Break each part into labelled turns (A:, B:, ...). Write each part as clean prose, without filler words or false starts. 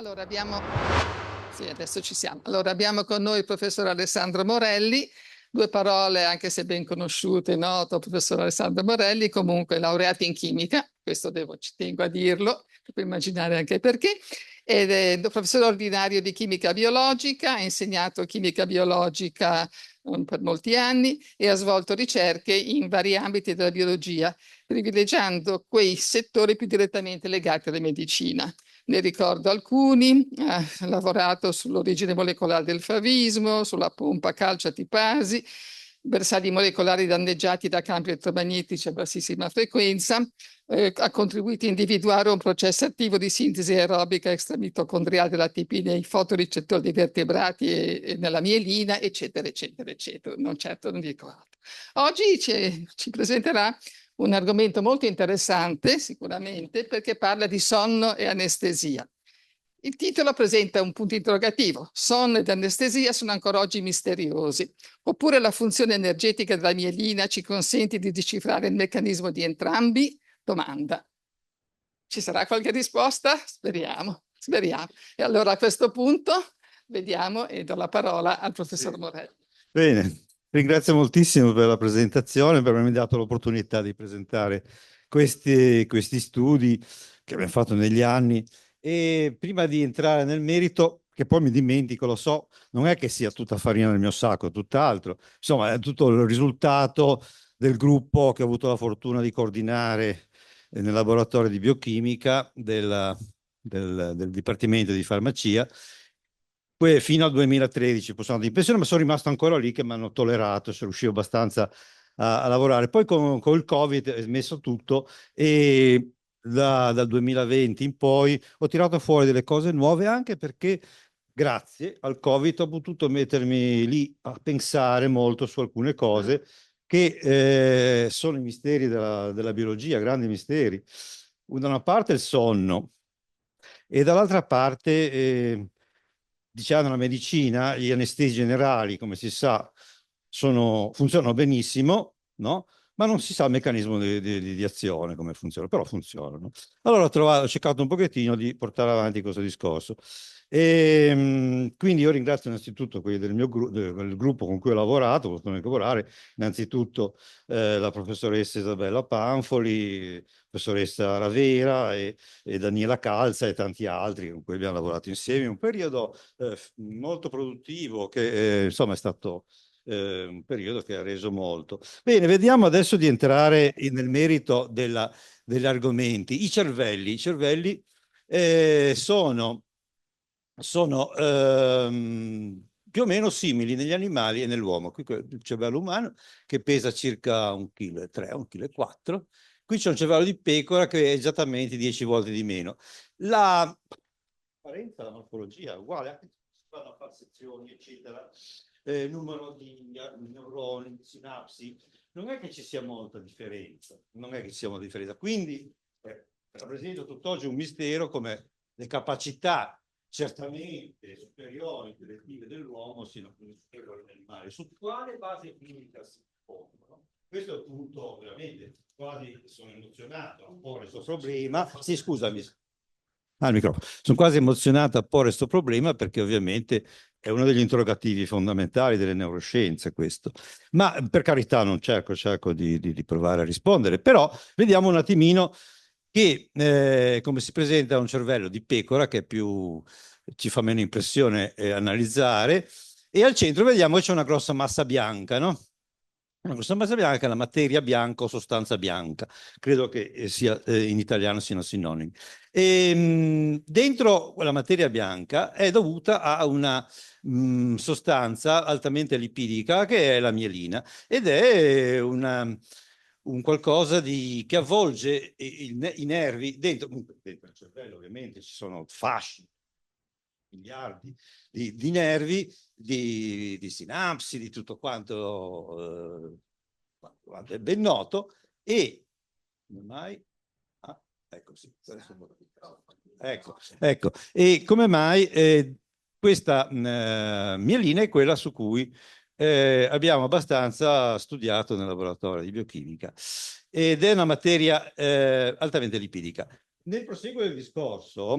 A: Allora abbiamo, sì, adesso ci siamo. Allora abbiamo con noi il professor Alessandro Morelli, due parole anche se ben conosciute, noto professor Alessandro Morelli, comunque laureato in chimica, questo ci tengo a dirlo, puoi immaginare anche perché, ed è professore ordinario di chimica biologica, ha insegnato chimica biologica per molti anni e ha svolto ricerche in vari ambiti della biologia, privilegiando quei settori più direttamente legati alla medicina. Ne ricordo alcuni: ha lavorato sull'origine molecolare del favismo, sulla pompa calcio-tipasi, bersagli molecolari danneggiati da campi elettromagnetici a bassissima frequenza, ha contribuito a individuare un processo attivo di sintesi aerobica extramitocondriale dell'ATP nei fotorecettori dei vertebrati e nella mielina, eccetera, eccetera, eccetera. Non certo, non dico altro. Oggi ci presenterà un argomento molto interessante, sicuramente, perché parla di sonno e anestesia. Il titolo presenta un punto interrogativo. Sonno ed anestesia sono ancora oggi misteriosi. Oppure la funzione energetica della mielina ci consente di decifrare il meccanismo di entrambi? Domanda. Ci sarà qualche risposta? Speriamo, speriamo. E allora a questo punto vediamo e do la parola al professor Morelli.
B: Bene, ringrazio moltissimo per la presentazione, per avermi dato l'opportunità di presentare questi studi che abbiamo fatto negli anni. E prima di entrare nel merito, che poi mi dimentico, lo so, non è che sia tutta farina nel mio sacco, è tutt'altro. Insomma, è tutto il risultato del gruppo che ho avuto la fortuna di coordinare nel laboratorio di biochimica del Dipartimento di Farmacia. Poi fino al 2013 poi sono andato in pensione, ma sono rimasto ancora lì che mi hanno tollerato, se riuscivo abbastanza a lavorare. Poi con il Covid è smesso tutto e dal 2020 in poi ho tirato fuori delle cose nuove, anche perché grazie al Covid ho potuto mettermi lì a pensare molto su alcune cose che sono i misteri della biologia, grandi misteri. Da una parte il sonno e dall'altra parte, diciamo, nella medicina gli anestesi generali, come si sa, funzionano benissimo, no? Ma non si sa il meccanismo di azione, come funziona, però funzionano. Allora ho cercato un pochettino di portare avanti questo discorso. Quindi io ringrazio innanzitutto quelli del mio del gruppo con cui ho lavorato, con cui ho lavorare, innanzitutto la professoressa Isabella Panfoli, professoressa Ravera e Daniela Calza e tanti altri con cui abbiamo lavorato insieme. Un periodo molto produttivo che insomma è stato un periodo che ha reso molto. Bene, vediamo adesso di entrare nel merito degli argomenti. I cervelli sono più o meno simili negli animali e nell'uomo. Qui il cervello umano che pesa circa 1,3 kg, 1,4 kg. Qui c'è un cervello di pecora che è esattamente 10 volte di meno. La la morfologia è uguale, anche se si fanno a fare sezioni, eccetera. Numero di neuroni, sinapsi, non è che ci sia molta differenza. Non è che ci sia molta differenza. Quindi rappresenta tutt'oggi un mistero come le capacità certamente superiori intellettive dell'uomo siano più superiori all'animale. Su quale base clinica si pongono? Questo è il punto, veramente, quasi sono emozionato a porre questo problema. Sì, scusami. Il microfono. Sono quasi emozionato a porre questo problema perché ovviamente è uno degli interrogativi fondamentali delle neuroscienze questo. Ma per carità non cerco di provare a rispondere, però vediamo un attimino come si presenta un cervello di pecora, che ci fa meno impressione analizzare, e al centro vediamo che c'è una grossa massa bianca, no? Una grossa massa bianca è la materia bianca o sostanza bianca. Credo che in italiano siano sinonimi. Dentro quella materia bianca è dovuta a una sostanza altamente lipidica che è la mielina, ed è un qualcosa che avvolge i nervi dentro il cervello. Ovviamente ci sono fasci, miliardi di nervi, di sinapsi, di tutto quanto è ben noto. E come mai? Ecco, sì, ecco. E come mai questa mielina è quella su cui abbiamo abbastanza studiato nel laboratorio di biochimica, ed è una materia altamente lipidica. Nel proseguo del discorso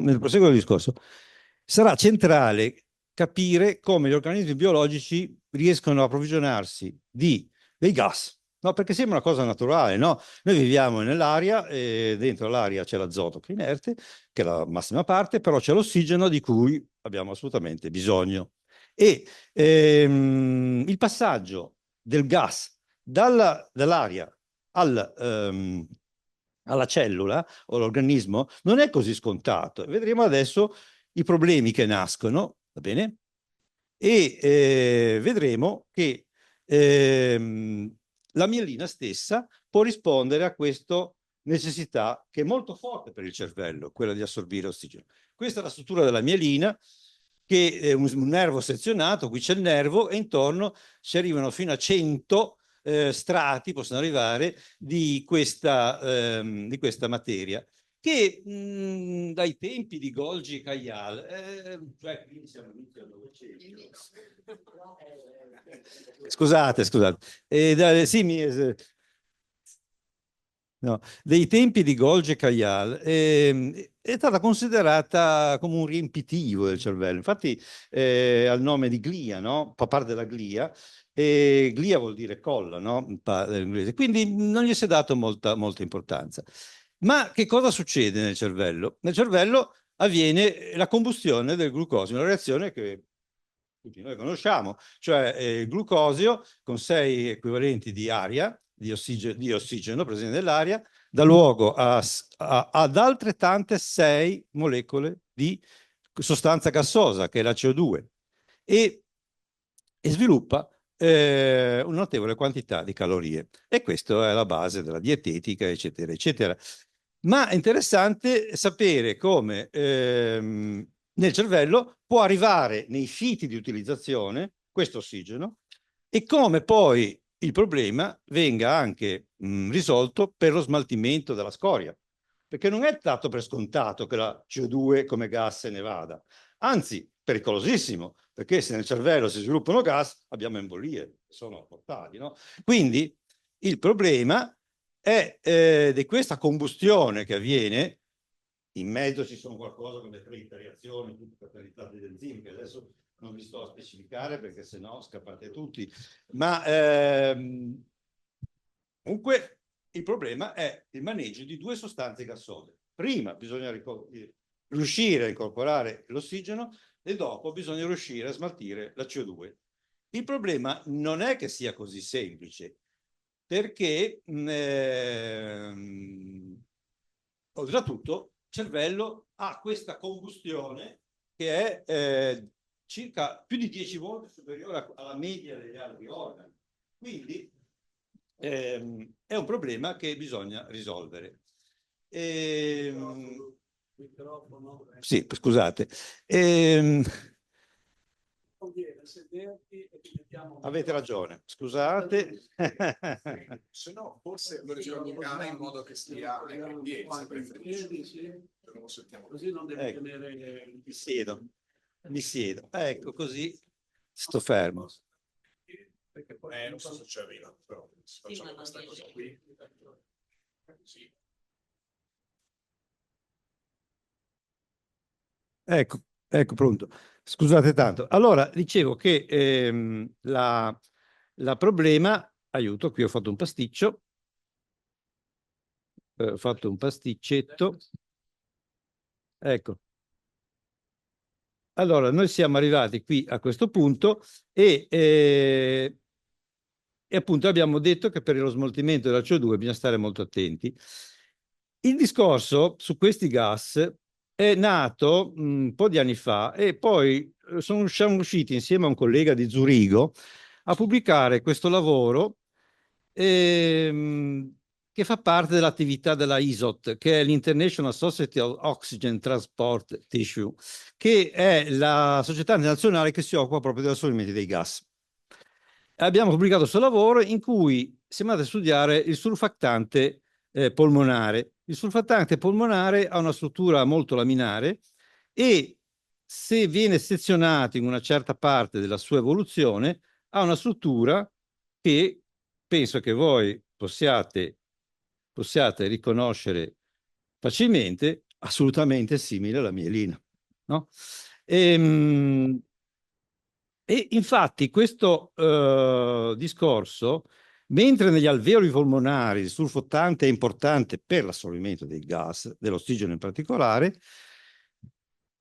B: sarà centrale capire come gli organismi biologici riescono a approvvigionarsi dei gas. No, perché sembra una cosa naturale, no? Noi viviamo nell'aria e dentro l'aria c'è l'azoto che è inerte, che è la massima parte, però c'è l'ossigeno di cui abbiamo assolutamente bisogno. E il passaggio del gas dall'aria alla cellula o all'organismo non è così scontato. Vedremo adesso i problemi che nascono, va bene? E vedremo che la mielina stessa può rispondere a questa necessità che è molto forte per il cervello, quella di assorbire ossigeno. Questa è la struttura della mielina, che è un nervo sezionato, qui c'è il nervo e intorno si arrivano fino a 100 strati, possono arrivare, di questa materia che dai tempi di Golgi e Kayal, cioè qui siamo inizio del Novecento. Scusate, sì, no, dei tempi di Golgi e Kayal è stata considerata come un riempitivo del cervello. Infatti ha il nome di glia, no? Fa parte della glia, e glia vuol dire colla, no? Quindi non gli si è dato molta importanza. Ma che cosa succede nel cervello? Nel cervello avviene la combustione del glucosio, una reazione che tutti noi conosciamo, cioè il glucosio con 6 equivalenti di aria, di ossigeno presente nell'aria, dà luogo ad altrettante 6 molecole di sostanza gassosa, che è la CO2, e sviluppa una notevole quantità di calorie. E questa è la base della dietetica, eccetera, eccetera. Ma è interessante sapere come nel cervello può arrivare nei siti di utilizzazione questo ossigeno e come poi il problema venga anche risolto per lo smaltimento della scoria. Perché non è dato per scontato che la CO2 come gas se ne vada, anzi, pericolosissimo, perché se nel cervello si sviluppano gas abbiamo embolie, sono mortali, no? Quindi il problema è di questa combustione che avviene. In mezzo ci sono qualcosa come 30 reazioni, tutte catalizzate di enzimi, che adesso non vi sto a specificare perché sennò scappate tutti. Ma comunque il problema è il maneggio di 2 sostanze gassose. Prima bisogna riuscire a incorporare l'ossigeno e dopo bisogna riuscire a smaltire la CO2. Il problema non è che sia così semplice, perché oltretutto il cervello ha questa combustione che è circa più di 10 volte superiore alla media degli altri organi. Quindi è un problema che bisogna risolvere. Sì, scusate. Avete ragione, scusate.
C: Se no, forse lo leggiamo in modo che stia in piedi, se preferisci.
D: Così non devi tenere...
B: Mi siedo. Ecco, così sto fermo.
C: Non so se ci arriva, però facciamo questa cosa qui. Così.
B: Ecco, pronto. Scusate tanto. Allora, dicevo che la problema... Aiuto, qui ho fatto un pasticcio. Ho fatto un pasticcetto. Ecco. Allora, noi siamo arrivati qui a questo punto e appunto abbiamo detto che per lo smaltimento della CO2 bisogna stare molto attenti. Il discorso su questi gas è nato un po' di anni fa e poi siamo riusciti insieme a un collega di Zurigo a pubblicare questo lavoro che fa parte dell'attività della ISOT, che è l'International Society of Oxygen Transport Tissue, che è la società internazionale che si occupa proprio dell'assorbimento dei gas. Abbiamo pubblicato questo lavoro in cui siamo andati a studiare il surfactante polmonare. Il surfactante polmonare ha una struttura molto laminare e se viene sezionato in una certa parte della sua evoluzione ha una struttura che penso che voi possiate riconoscere facilmente, assolutamente simile alla mielina, no? E infatti questo discorso, mentre negli alveoli polmonari il surfottante è importante per l'assorbimento dei gas, dell'ossigeno in particolare,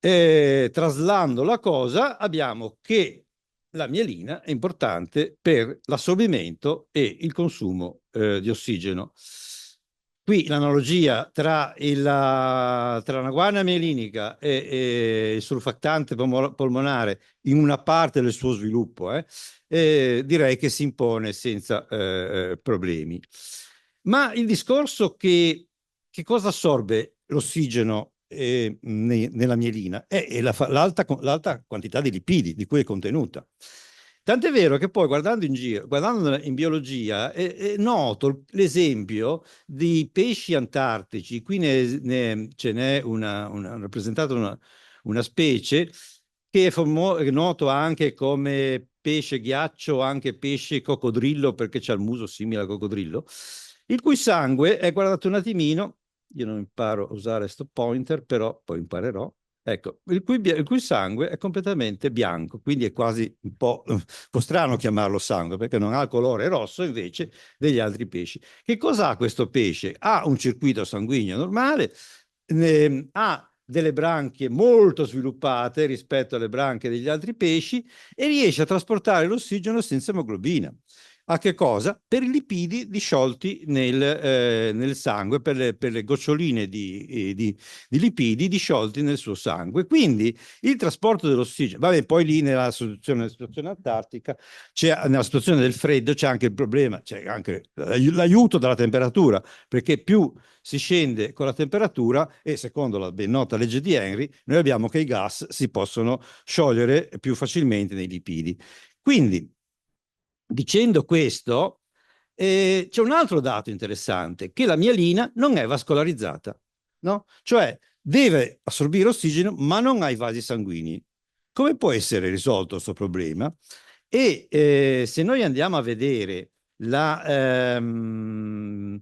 B: traslando la cosa, abbiamo che la mielina è importante per l'assorbimento e il consumo di ossigeno. Qui l'analogia tra una guarnia mielinica e il surfattante polmonare in una parte del suo sviluppo, direi che si impone senza problemi. Ma il discorso che cosa assorbe l'ossigeno nella mielina è l'alta quantità di lipidi di cui è contenuta. Tant'è vero che poi guardando in giro, guardando in biologia, è noto l'esempio di pesci antartici. Qui ce n'è rappresentata una specie che è noto anche come pesce ghiaccio, anche pesce coccodrillo, perché c'ha il muso simile al coccodrillo, il cui sangue è, guardate un attimino, io non imparo a usare sto pointer, però poi imparerò. Ecco, il cui sangue è completamente bianco, quindi è quasi un po' strano chiamarlo sangue, perché non ha il colore rosso invece degli altri pesci. Che cosa ha questo pesce? Ha un circuito sanguigno normale, ha delle branchie molto sviluppate rispetto alle branchie degli altri pesci e riesce a trasportare l'ossigeno senza emoglobina. A che cosa? Per i lipidi disciolti nel sangue, per le goccioline di lipidi disciolti nel suo sangue. Quindi il trasporto dell'ossigeno, vabbè, poi lì nella situazione antartica, nella situazione del freddo c'è anche il problema, c'è anche l'aiuto dalla temperatura, perché più si scende con la temperatura e secondo la ben nota legge di Henry, noi abbiamo che i gas si possono sciogliere più facilmente nei lipidi. Quindi, dicendo questo, c'è un altro dato interessante, che la mielina non è vascolarizzata, no? Cioè deve assorbire ossigeno, ma non ha i vasi sanguigni. Come può essere risolto questo problema? E se noi andiamo a vedere andiamo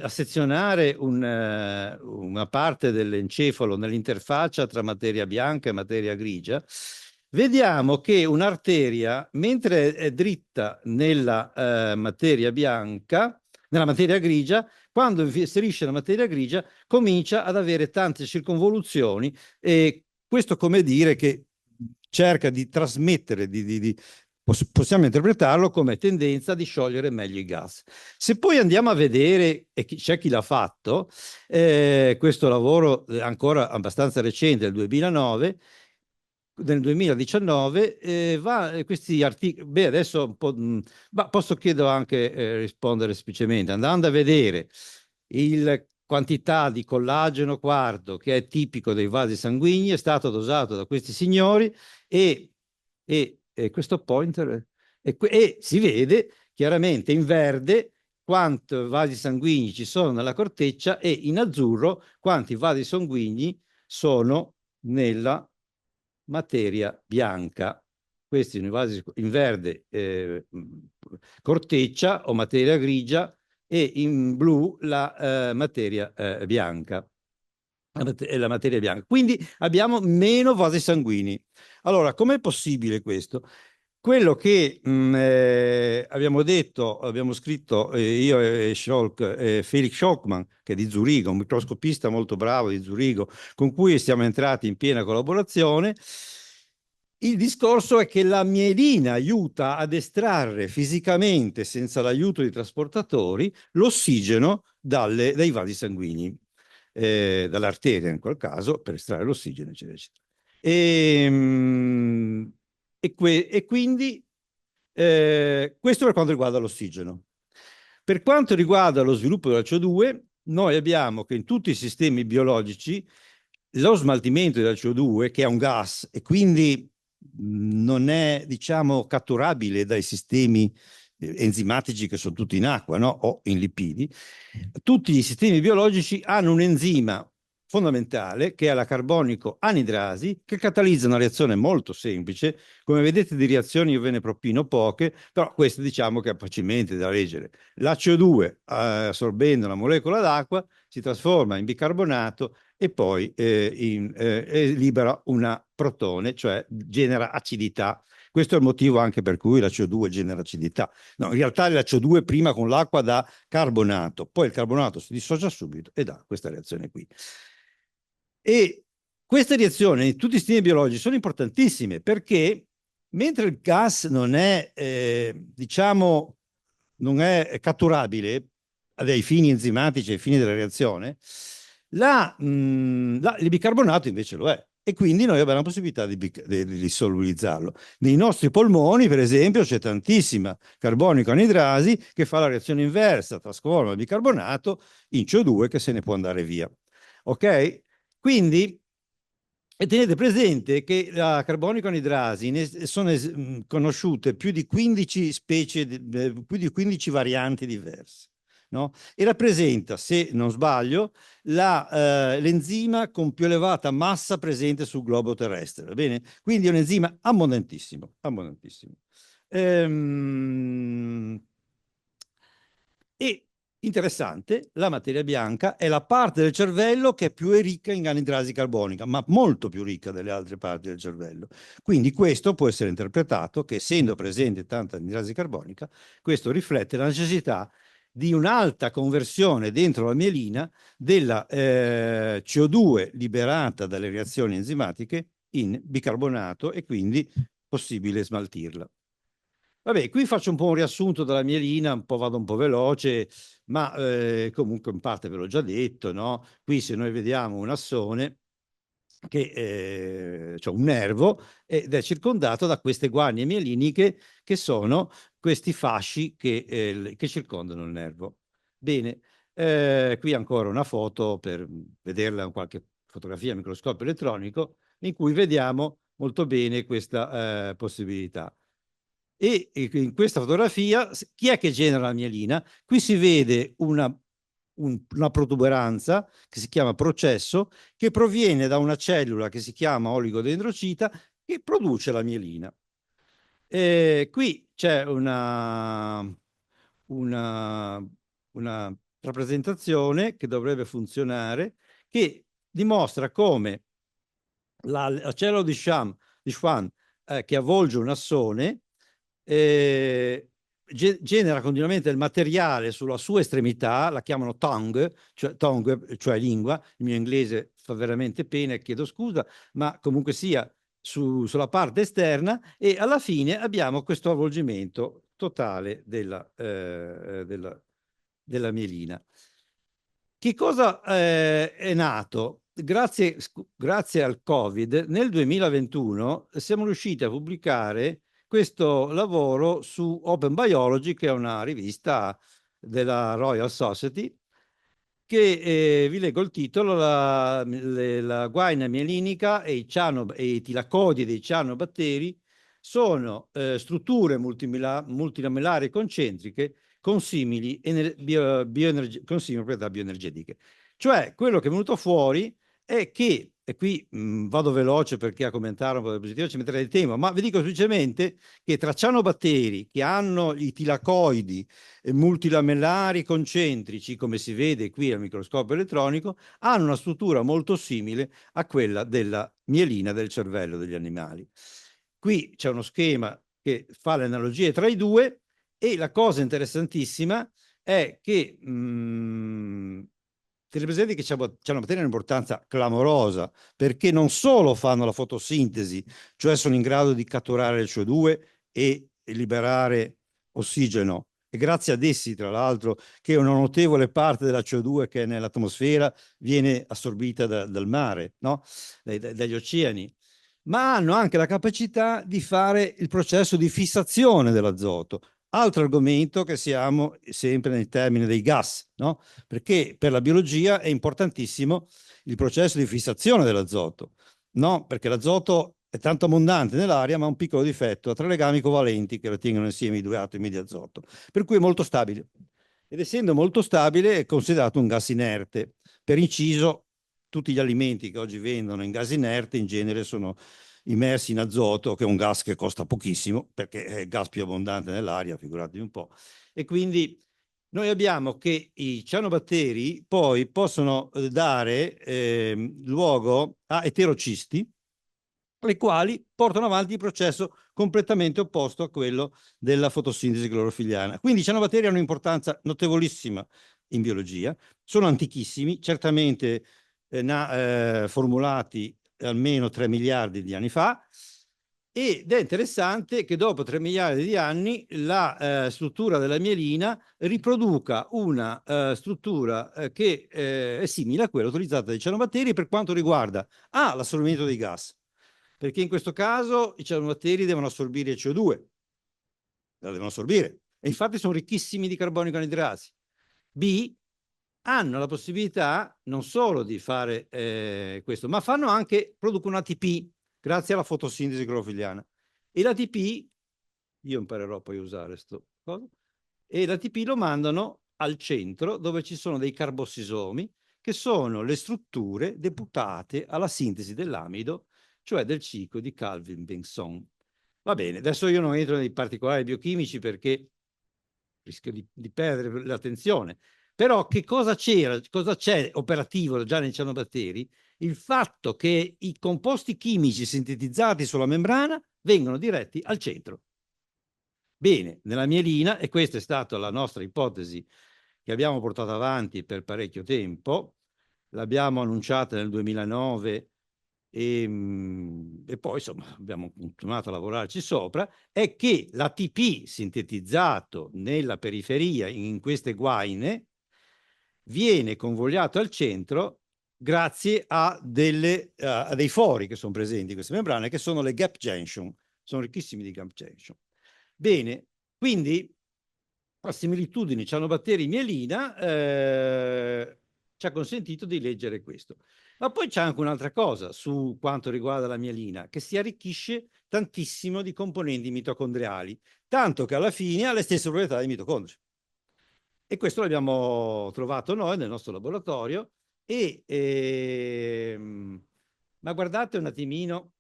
B: a sezionare una parte dell'encefalo nell'interfaccia tra materia bianca e materia grigia, vediamo che un'arteria, mentre è dritta nella materia bianca, nella materia grigia, quando inserisce la materia grigia, comincia ad avere tante circonvoluzioni e questo come dire che cerca di trasmettere, possiamo interpretarlo come tendenza di sciogliere meglio i gas. Se poi andiamo a vedere, e c'è chi l'ha fatto, questo lavoro è ancora abbastanza recente, del 2009, nel 2019 questi articoli, beh adesso un po', posso chiedere anche rispondere semplicemente, andando a vedere il quantità di collageno quarto che è tipico dei vasi sanguigni, è stato dosato da questi signori e questo pointer e si vede chiaramente in verde quanti vasi sanguigni ci sono nella corteccia e in azzurro quanti vasi sanguigni sono nella materia bianca. Questi sono i vasi in verde corteccia o materia grigia e in blu la materia bianca. La materia bianca. Quindi abbiamo meno vasi sanguigni. Allora, com'è possibile questo? Quello che abbiamo detto, abbiamo scritto io e Felix Schockmann, che è di Zurigo, un microscopista molto bravo di Zurigo, con cui siamo entrati in piena collaborazione. Il discorso è che la mielina aiuta ad estrarre fisicamente, senza l'aiuto di trasportatori, l'ossigeno dai vasi sanguigni, dall'arteria in quel caso, per estrarre l'ossigeno, eccetera, eccetera. E quindi questo per quanto riguarda l'ossigeno. Per quanto riguarda lo sviluppo della CO2, noi abbiamo che in tutti i sistemi biologici lo smaltimento della CO2, che è un gas e quindi non è, diciamo, catturabile dai sistemi enzimatici che sono tutti in acqua, no? O in lipidi, tutti i sistemi biologici hanno un enzima fondamentale che è la carbonico anidrasi che catalizza una reazione molto semplice. Come vedete di reazioni io ve ne propino poche, però queste diciamo che è facilmente da leggere. La CO2 assorbendo una molecola d'acqua si trasforma in bicarbonato e poi libera una protone, cioè genera acidità. Questo è il motivo anche per cui la CO2 genera acidità. No, in realtà la CO2 prima con l'acqua dà carbonato, poi il carbonato si dissocia subito e dà questa reazione qui. E queste reazioni in tutti i sistemi biologici sono importantissime perché mentre il gas non è, diciamo, non è catturabile ai fini enzimatici, ai fini della reazione, il bicarbonato invece lo è. E quindi noi abbiamo la possibilità di solubilizzarlo. Nei nostri polmoni, per esempio, c'è tantissima carbonico anidrasi che fa la reazione inversa, trasforma il bicarbonato in CO2 che se ne può andare via. Ok? Quindi e tenete presente che la carbonico anidrasi sono conosciute più di 15 specie, più di 15 varianti diverse. No? E rappresenta, se non sbaglio, l'enzima con più elevata massa presente sul globo terrestre, va bene? Quindi è un enzima abbondantissimo, abbondantissimo. E interessante, la materia bianca è la parte del cervello che è più ricca in anidrasi carbonica, ma molto più ricca delle altre parti del cervello. Quindi questo può essere interpretato che essendo presente tanta anidrasi carbonica, questo riflette la necessità di un'alta conversione dentro la mielina della CO2 liberata dalle reazioni enzimatiche in bicarbonato e quindi possibile smaltirla. Vabbè, qui faccio un po' un riassunto della mielina, vado un po' veloce, ma comunque in parte ve l'ho già detto, no? Qui se noi vediamo un assone, cioè un nervo, ed è circondato da queste guanie mieliniche che sono questi fasci che circondano il nervo. Bene, qui ancora una foto per vederla in qualche fotografia a microscopio elettronico, in cui vediamo molto bene questa possibilità. E in questa fotografia, chi è che genera la mielina? Qui si vede una protuberanza che si chiama processo, che proviene da una cellula che si chiama oligodendrocita, che produce la mielina. Qui c'è una rappresentazione che dovrebbe funzionare, che dimostra come la cellula di Schwann che avvolge un assone genera continuamente il materiale sulla sua estremità, la chiamano tongue, cioè lingua. Il mio inglese fa veramente pena e chiedo scusa, ma comunque sia sulla parte esterna, e alla fine abbiamo questo avvolgimento totale della mielina. Che cosa è nato? Grazie al Covid, nel 2021 siamo riusciti a pubblicare questo lavoro su Open Biology, che è una rivista della Royal Society, che vi leggo il titolo: la guaina mielinica e i tilacodi dei cianobatteri sono strutture multilamellari concentriche con simili proprietà bioenergetiche. Cioè, quello che è venuto fuori è che, e qui vado veloce perché a commentare un po' del positivo ci metterei il tempo, ma vi dico semplicemente che tra cianobatteri che hanno i tilacoidi multilamellari concentrici, come si vede qui al microscopio elettronico, hanno una struttura molto simile a quella della mielina del cervello degli animali. Qui c'è uno schema che fa le analogie tra i due, e la cosa interessantissima è che tenete presente che c'è una materia di importanza clamorosa, perché non solo fanno la fotosintesi, cioè sono in grado di catturare il CO2 e liberare ossigeno, e grazie ad essi, tra l'altro, che una notevole parte della CO2 che è nell'atmosfera viene assorbita dal mare, no? Dagli oceani, ma hanno anche la capacità di fare il processo di fissazione dell'azoto. Altro argomento, che siamo sempre nel termine dei gas, no? Perché per la biologia è importantissimo il processo di fissazione dell'azoto, no? Perché l'azoto è tanto abbondante nell'aria, ma ha un piccolo difetto: ha 3 legami covalenti che lo tengono insieme i 2 atomi di azoto, per cui è molto stabile. Ed essendo molto stabile è considerato un gas inerte. Per inciso, tutti gli alimenti che oggi vendono in gas inerte in genere sono immersi in azoto, che è un gas che costa pochissimo, perché è il gas più abbondante nell'aria, figuratevi un po'. E quindi noi abbiamo che i cianobatteri poi possono dare luogo a eterocisti, le quali portano avanti il processo completamente opposto a quello della fotosintesi clorofilliana. Quindi i cianobatteri hanno un'importanza notevolissima in biologia, sono antichissimi, certamente formulati almeno 3 miliardi di anni fa, ed è interessante che dopo 3 miliardi di anni la struttura della mielina riproduca una struttura che è simile a quella utilizzata dai cianobatteri per quanto riguarda l'assorbimento dei gas, perché in questo caso i cianobatteri devono assorbire CO2, la devono assorbire, e infatti sono ricchissimi di carbonico anidrasi. B, hanno la possibilità non solo di fare questo, ma producono ATP grazie alla fotosintesi clorofilliana. E l'ATP, io imparerò poi a usare questo cosa, e l'ATP lo mandano al centro dove ci sono dei carbossisomi, che sono le strutture deputate alla sintesi dell'amido, cioè del ciclo di Calvin-Benson. Va bene, adesso io non entro nei particolari biochimici perché rischio di perdere l'attenzione. Però che cosa c'è operativo già nei cianobatteri? Il fatto che i composti chimici sintetizzati sulla membrana vengono diretti al centro. Bene, nella mielina, e questa è stata la nostra ipotesi che abbiamo portato avanti per parecchio tempo, l'abbiamo annunciata nel 2009 e poi insomma abbiamo continuato a lavorarci sopra, è che l'ATP sintetizzato nella periferia in queste guaine viene convogliato al centro grazie a dei fori che sono presenti in queste membrane, che sono le gap junction, sono ricchissimi di gap junction. Bene, quindi la similitudine cianobatteri-mielina ci ha consentito di leggere questo. Ma poi c'è anche un'altra cosa su quanto riguarda la mielina, che si arricchisce tantissimo di componenti mitocondriali, tanto che alla fine ha le stesse proprietà dei mitocondri. E questo l'abbiamo trovato noi nel nostro laboratorio. Ma guardate un attimino,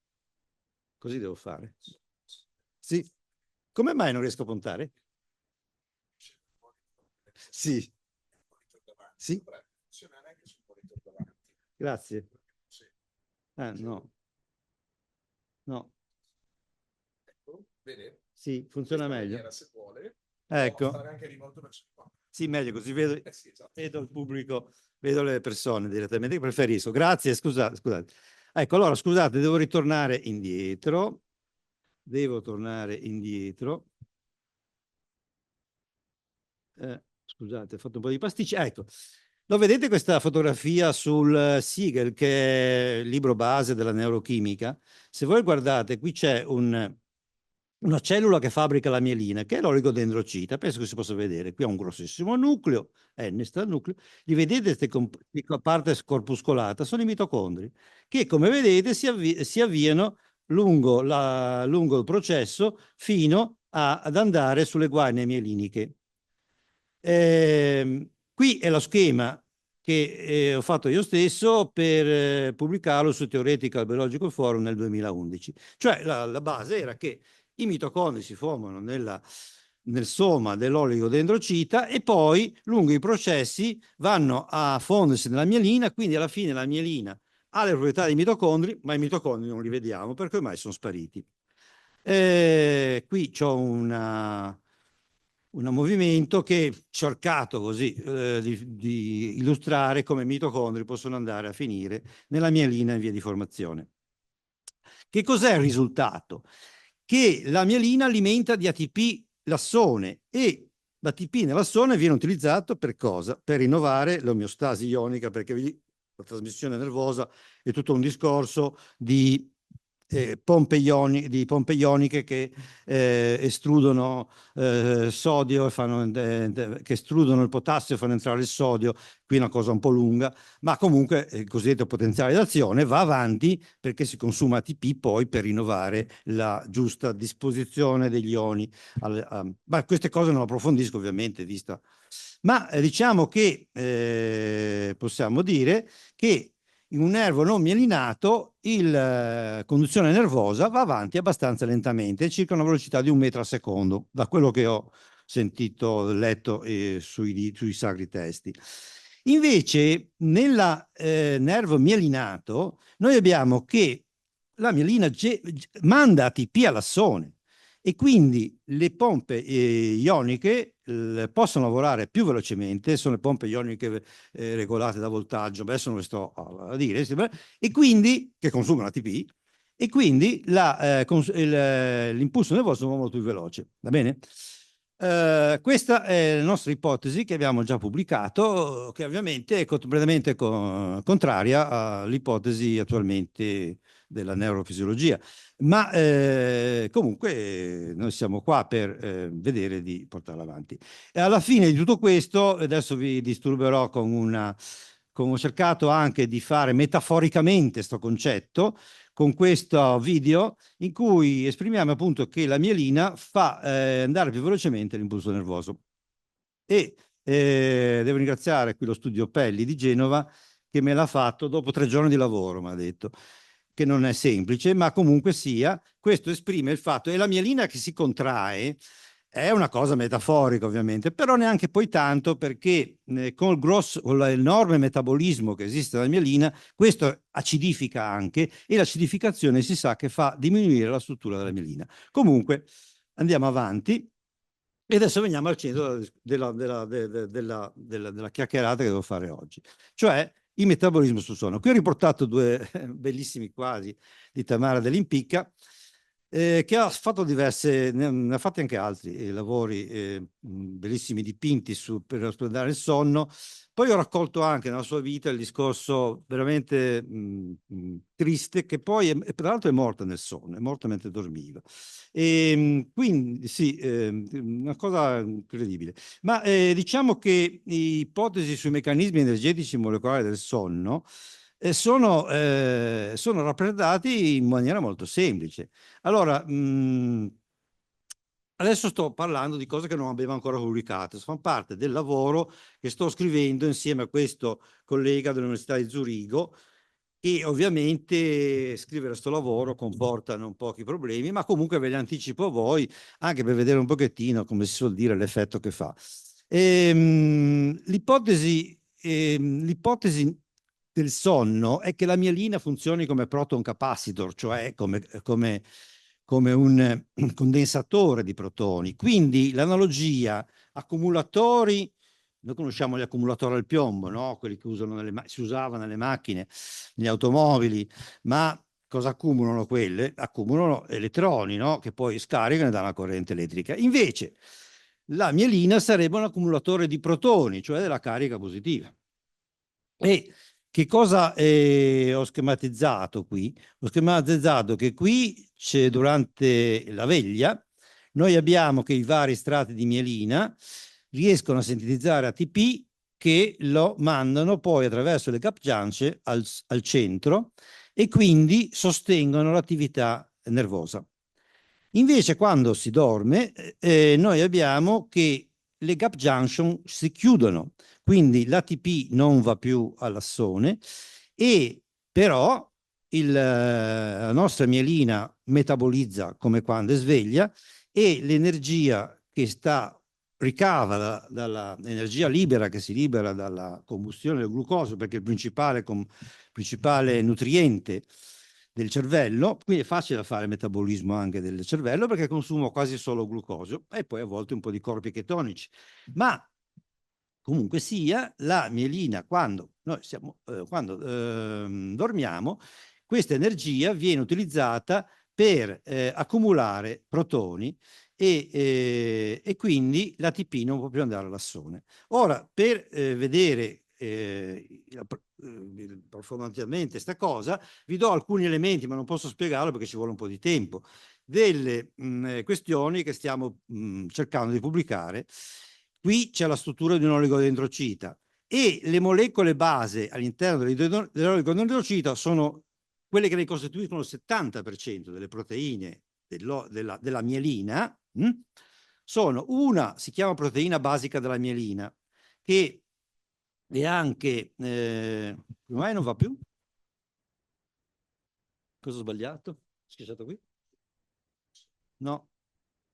B: così devo fare. Sì. Come mai non riesco a puntare? Sì. Sì. Grazie. No. No. Sì, funziona meglio. Ecco. Sì, meglio, così vedo il pubblico, vedo le persone direttamente, che preferisco. Grazie, scusate. Ecco, allora, scusate, devo ritornare indietro. Devo tornare indietro. Scusate, ho fatto un po' di pasticci. Ecco, lo vedete questa fotografia sul Siegel, che è il libro base della neurochimica? Se voi guardate, qui c'è una cellula che fabbrica la mielina, che è l'oligodendrocita. Penso che si possa vedere. Qui ha un grossissimo nucleo, N sta il nucleo. Li vedete questa parte corpuscolata? Sono i mitocondri, che come vedete si avviano lungo il processo fino ad andare sulle guaine mieliniche. Qui è lo schema che ho fatto io stesso per pubblicarlo su Theoretical Biological Forum nel 2011. Cioè la base era che i mitocondri si formano nel soma dell'oligodendrocita e poi lungo i processi vanno a fondersi nella mielina, quindi alla fine la mielina ha le proprietà dei mitocondri, ma i mitocondri non li vediamo perché ormai sono spariti. Qui c'ho un movimento che ho cercato così di illustrare come i mitocondri possono andare a finire nella mielina in via di formazione. Che cos'è il risultato? Che la mielina alimenta di ATP l'assone e l'ATP nell'assone viene utilizzato per cosa? Per rinnovare l'omeostasi ionica, perché la trasmissione nervosa è tutto un discorso di pompe ioniche che estrudono sodio, che estrudono il potassio e fanno entrare il sodio. Qui è una cosa un po' lunga, ma comunque il cosiddetto potenziale d'azione va avanti perché si consuma ATP poi per rinnovare la giusta disposizione degli ioni. Ma queste cose non approfondisco ovviamente, vista. Ma diciamo che possiamo dire che in un nervo non mielinato la conduzione nervosa va avanti abbastanza lentamente, circa una velocità di 1 metro al secondo, da quello che ho sentito, letto sui sacri testi. Invece, nel nervo mielinato, noi abbiamo che la mielina manda ATP all'assone e quindi le pompe ioniche possono lavorare più velocemente, sono le pompe ioniche regolate da voltaggio, adesso non le sto a dire, e quindi, che consumano ATP, e quindi l'impulso nervoso va molto più veloce, va bene? Questa è la nostra ipotesi che abbiamo già pubblicato, che ovviamente è completamente contraria all'ipotesi attualmente della neurofisiologia, ma comunque noi siamo qua per vedere di portarla avanti. E alla fine di tutto questo, adesso vi disturberò ho cercato anche di fare metaforicamente questo concetto con questo video in cui esprimiamo appunto che la mielina fa andare più velocemente l'impulso nervoso. E devo ringraziare qui lo studio Pelli di Genova che me l'ha fatto dopo 3 giorni di lavoro, mi ha detto, che non è semplice, ma comunque sia, questo esprime il fatto, e la mielina che si contrae è una cosa metaforica ovviamente, però neanche poi tanto perché con l'enorme metabolismo che esiste nella mielina, questo acidifica anche e l'acidificazione si sa che fa diminuire la struttura della mielina. Comunque andiamo avanti e adesso veniamo al centro della chiacchierata che devo fare oggi, cioè il metabolismo sul sonno. Qui ho riportato 2 bellissimi quadri di Tamara Dell'Impicca, che ha fatto ne ha fatti anche altri lavori, bellissimi dipinti per studiare il sonno. Poi ho raccolto anche nella sua vita il discorso veramente triste, che poi tra l'altro è morta nel sonno, è morta mentre dormiva. Quindi sì, una cosa incredibile. Ma diciamo che ipotesi sui meccanismi energetici molecolari del sonno sono rappresentati in maniera molto semplice. Allora, adesso sto parlando di cose che non abbiamo ancora pubblicato, fanno parte del lavoro che sto scrivendo insieme a questo collega dell'Università di Zurigo, e ovviamente scrivere questo lavoro comporta non pochi problemi, ma comunque ve li anticipo a voi, anche per vedere un pochettino, come si suol dire, l'effetto che fa. L'ipotesi del sonno è che la mielina funzioni come proton capacitor, cioè come un condensatore di protoni. Quindi l'analogia accumulatori, noi conosciamo gli accumulatori al piombo, no? Quelli che si usavano nelle macchine, negli automobili, ma cosa accumulano quelle? Accumulano elettroni, no? Che poi scaricano e danno la corrente elettrica. Invece la mielina sarebbe un accumulatore di protoni, cioè della carica positiva. E che cosa ho schematizzato qui? Ho schematizzato che qui c'è durante la veglia, noi abbiamo che i vari strati di mielina riescono a sintetizzare ATP che lo mandano poi attraverso le gap junction al centro e quindi sostengono l'attività nervosa. Invece quando si dorme noi abbiamo che le gap junction si chiudono, quindi l'ATP non va più all'assone e però la nostra mielina metabolizza come quando è sveglia e l'energia che ricava dall'energia libera che si libera dalla combustione del glucosio, perché il principale nutriente del cervello, quindi è facile da fare il metabolismo anche del cervello perché consumo quasi solo glucosio e poi a volte un po' di corpi chetonici. Ma comunque sia, la mielina, quando dormiamo, questa energia viene utilizzata per accumulare protoni e quindi l'ATP non può più andare all'assone. Ora, per vedere approfonditamente questa cosa, vi do alcuni elementi, ma non posso spiegarlo perché ci vuole un po' di tempo, delle questioni che stiamo cercando di pubblicare. Qui c'è la struttura di un oligodendrocita e le molecole base all'interno dell'oligodendrocita sono quelle che ne costituiscono il 70% delle proteine della mielina. Si chiama proteina basica della mielina, che è anche... ormai non va più? Cosa ho sbagliato? Schiacciato qui? No,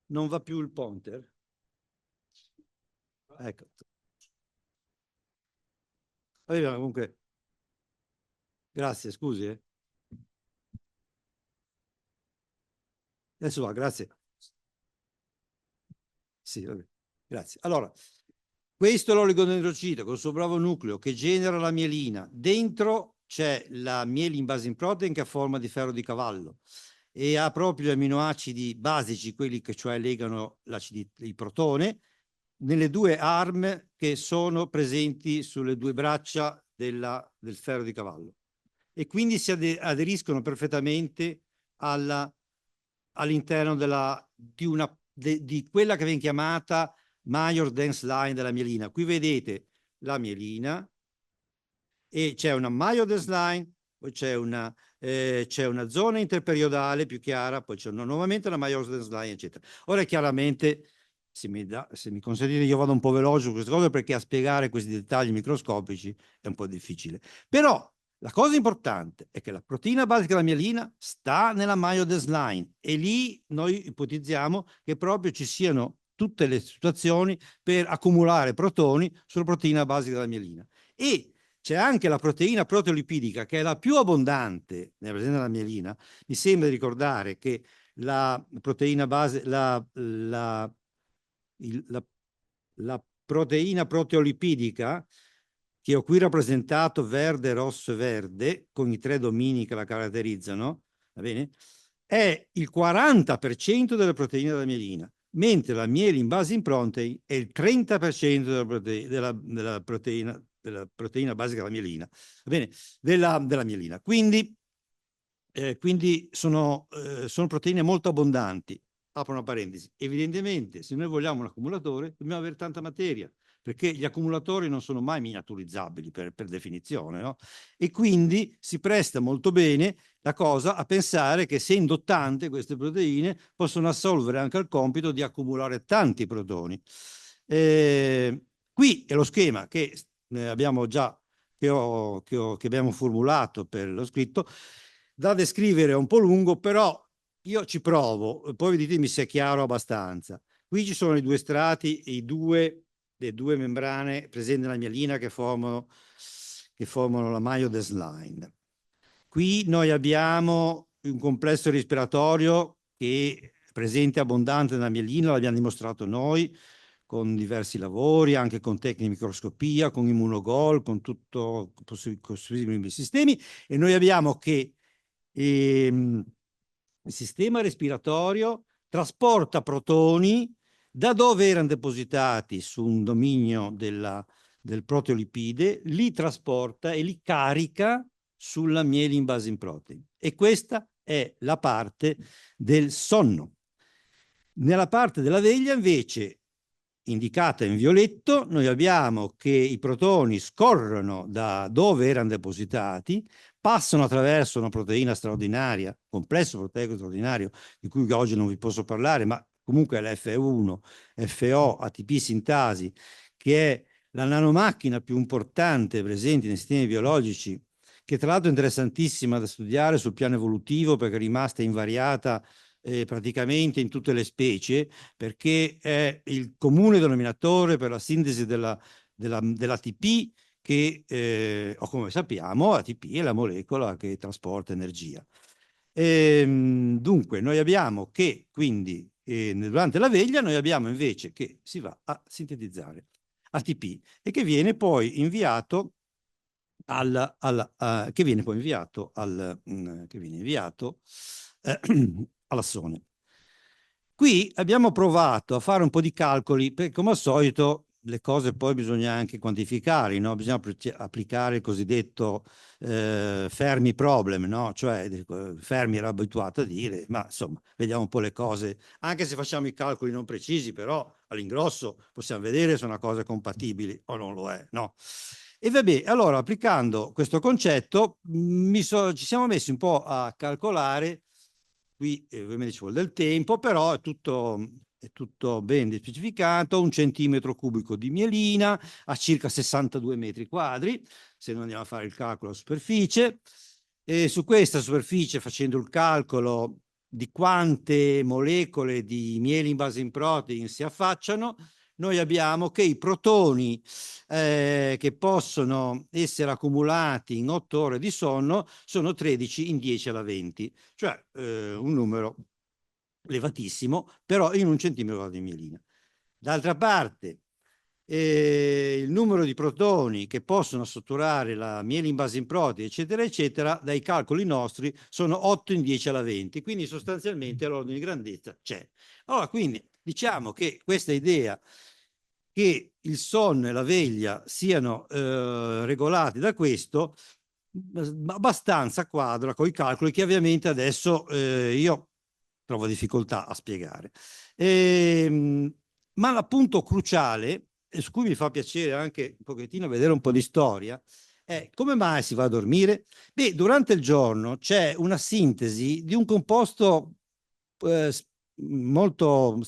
B: non va più il pointer. Ecco. Vabbè, comunque, grazie, scusi. Adesso va, grazie. Sì, vabbè, grazie. Allora, questo è l'oligodendrocite con il suo bravo nucleo che genera la mielina. Dentro c'è la mielin base in protein che ha forma di ferro di cavallo e ha proprio gli aminoacidi basici, quelli che cioè legano il protone, nelle due arm che sono presenti sulle due braccia del ferro di cavallo. E quindi si aderiscono perfettamente all'interno di quella che viene chiamata major dense line della mielina. Qui vedete la mielina e c'è una major dense line, poi c'è una zona interperiodale più chiara, poi c'è nuovamente la major dense line, eccetera. Ora chiaramente, se mi consentite, io vado un po' veloce su queste cose perché a spiegare questi dettagli microscopici è un po' difficile. Però la cosa importante è che la proteina basica della mielina sta nella major dense line e lì noi ipotizziamo che proprio ci siano tutte le situazioni per accumulare protoni sulla proteina basica della mielina. E c'è anche la proteina proteolipidica che è la più abbondante nella presenza della mielina. Mi sembra di ricordare che la proteina base, la proteina proteolipidica che ho qui rappresentato verde, rosso e verde, con i 3 domini che la caratterizzano, va bene? È il 40% delle proteine della mielina, mentre la mielin base in protein è il 30% della proteina basica della mielina, va bene? Della mielina. Quindi sono proteine molto abbondanti. Apro una parentesi. Evidentemente, se noi vogliamo un accumulatore, dobbiamo avere tanta materia, perché gli accumulatori non sono mai miniaturizzabili per definizione, no? E quindi si presta molto bene la cosa a pensare che, essendo tante queste proteine, possono assolvere anche al compito di accumulare tanti protoni. Qui è lo schema che abbiamo già, che abbiamo formulato per lo scritto. Da descrivere è un po' lungo, però io ci provo, poi ditemi se è chiaro abbastanza. Qui ci sono i 2 strati e le due membrane presenti nella mielina che formano la major dense line. Qui noi abbiamo un complesso respiratorio che è presente abbondante nella mielina, l'abbiamo dimostrato noi con diversi lavori, anche con tecniche di microscopia, con immunogol, con tutto possibili sistemi, e noi abbiamo che il sistema respiratorio trasporta protoni da dove erano depositati su un dominio del proteolipide, li trasporta e li carica sulla mielin base in protein. E questa è la parte del sonno. Nella parte della veglia, invece, indicata in violetto, noi abbiamo che i protoni scorrono da dove erano depositati, passano attraverso una proteina straordinaria, complesso proteico straordinario, di cui oggi non vi posso parlare, ma comunque è l'F1, FO, ATP sintasi, che è la nanomacchina più importante presente nei sistemi biologici, che tra l'altro è interessantissima da studiare sul piano evolutivo perché è rimasta invariata praticamente in tutte le specie, perché è il comune denominatore per la sintesi dell'ATP che, o come sappiamo, ATP è la molecola che trasporta energia. Dunque, noi abbiamo che, quindi, durante la veglia, noi abbiamo invece che si va a sintetizzare ATP e che viene poi inviato all'assone. Qui abbiamo provato a fare un po' di calcoli, perché come al solito le cose poi bisogna anche quantificare, no? Bisogna applicare il cosiddetto Fermi problem, no? Cioè Fermi era abituato a dire, ma insomma, vediamo un po' le cose, anche se facciamo i calcoli non precisi, però all'ingrosso possiamo vedere se una cosa è compatibile o non lo è, no? E vabbè, allora applicando questo concetto ci siamo messi un po' a calcolare. Qui ovviamente ci vuole del tempo, però è tutto ben specificato, 1 centimetro cubico di mielina a circa 62 metri quadri, se non andiamo a fare il calcolo a superficie. E su questa superficie, facendo il calcolo di quante molecole di miele in base in protein si affacciano, noi abbiamo che i protoni che possono essere accumulati in 8 ore di sonno sono 13 in 10 alla 20, cioè un numero elevatissimo, però in 1 centimetro di mielina. D'altra parte, il numero di protoni che possono strutturare la miele in base in protein, eccetera, eccetera, dai calcoli nostri sono 8 in 10 alla 20, quindi sostanzialmente l'ordine di grandezza c'è. Allora, quindi diciamo che questa idea che il sonno e la veglia siano regolati da questo abbastanza quadra con i calcoli che ovviamente adesso io trovo difficoltà a spiegare. Ma l'appunto cruciale, e su cui mi fa piacere anche un pochettino vedere un po' di storia, è come mai si va a dormire? Beh, durante il giorno c'è una sintesi di un composto molto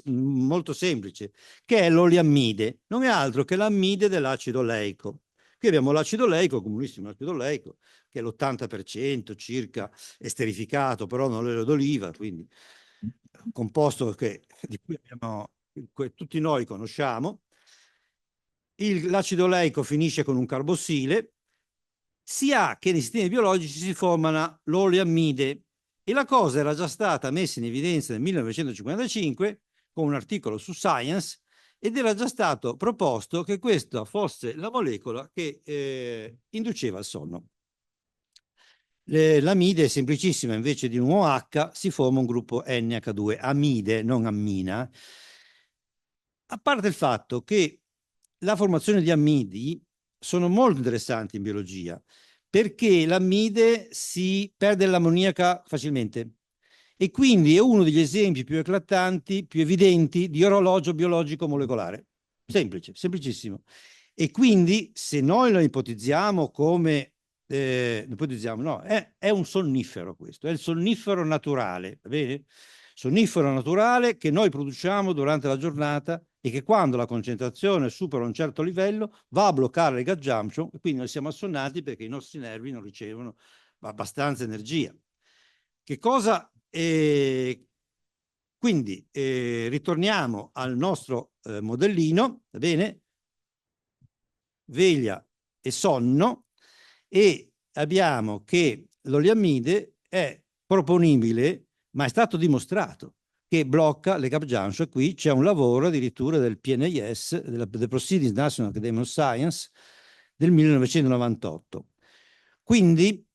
B: molto semplice, che è l'oliammide, non è altro che l'ammide dell'acido oleico. Qui abbiamo l'acido oleico, comunissimo acido oleico, che è l'80% circa esterificato, però non olio d'oliva, quindi un composto di cui tutti noi conosciamo. L'acido oleico finisce con un carbossile, si ha che nei sistemi biologici si formano l'oleammide, e la cosa era già stata messa in evidenza nel 1955 con un articolo su Science, ed era già stato proposto che questa fosse la molecola che induceva il sonno. L'amide è semplicissima, invece di un OH si forma un gruppo NH2, amide, non ammina. A parte il fatto che la formazione di ammidi sono molto interessanti in biologia, perché l'ammide si perde l'ammoniaca facilmente e quindi è uno degli esempi più eclatanti, più evidenti di orologio biologico molecolare. Semplice, semplicissimo. E quindi se noi lo ipotizziamo come no, è un sonnifero questo, è il sonnifero naturale, va bene? Sonnifero naturale che noi produciamo durante la giornata e che quando la concentrazione supera un certo livello va a bloccare le gut junction e quindi noi siamo assonnati perché i nostri nervi non ricevono abbastanza energia. Che cosa? Quindi ritorniamo al nostro modellino, va bene? Veglia e sonno, e abbiamo che l'oliammide è proponibile, ma è stato dimostrato che blocca le gap junction. Qui c'è un lavoro addirittura del PNAS, del Proceedings National Academy of Science, del 1998. Quindi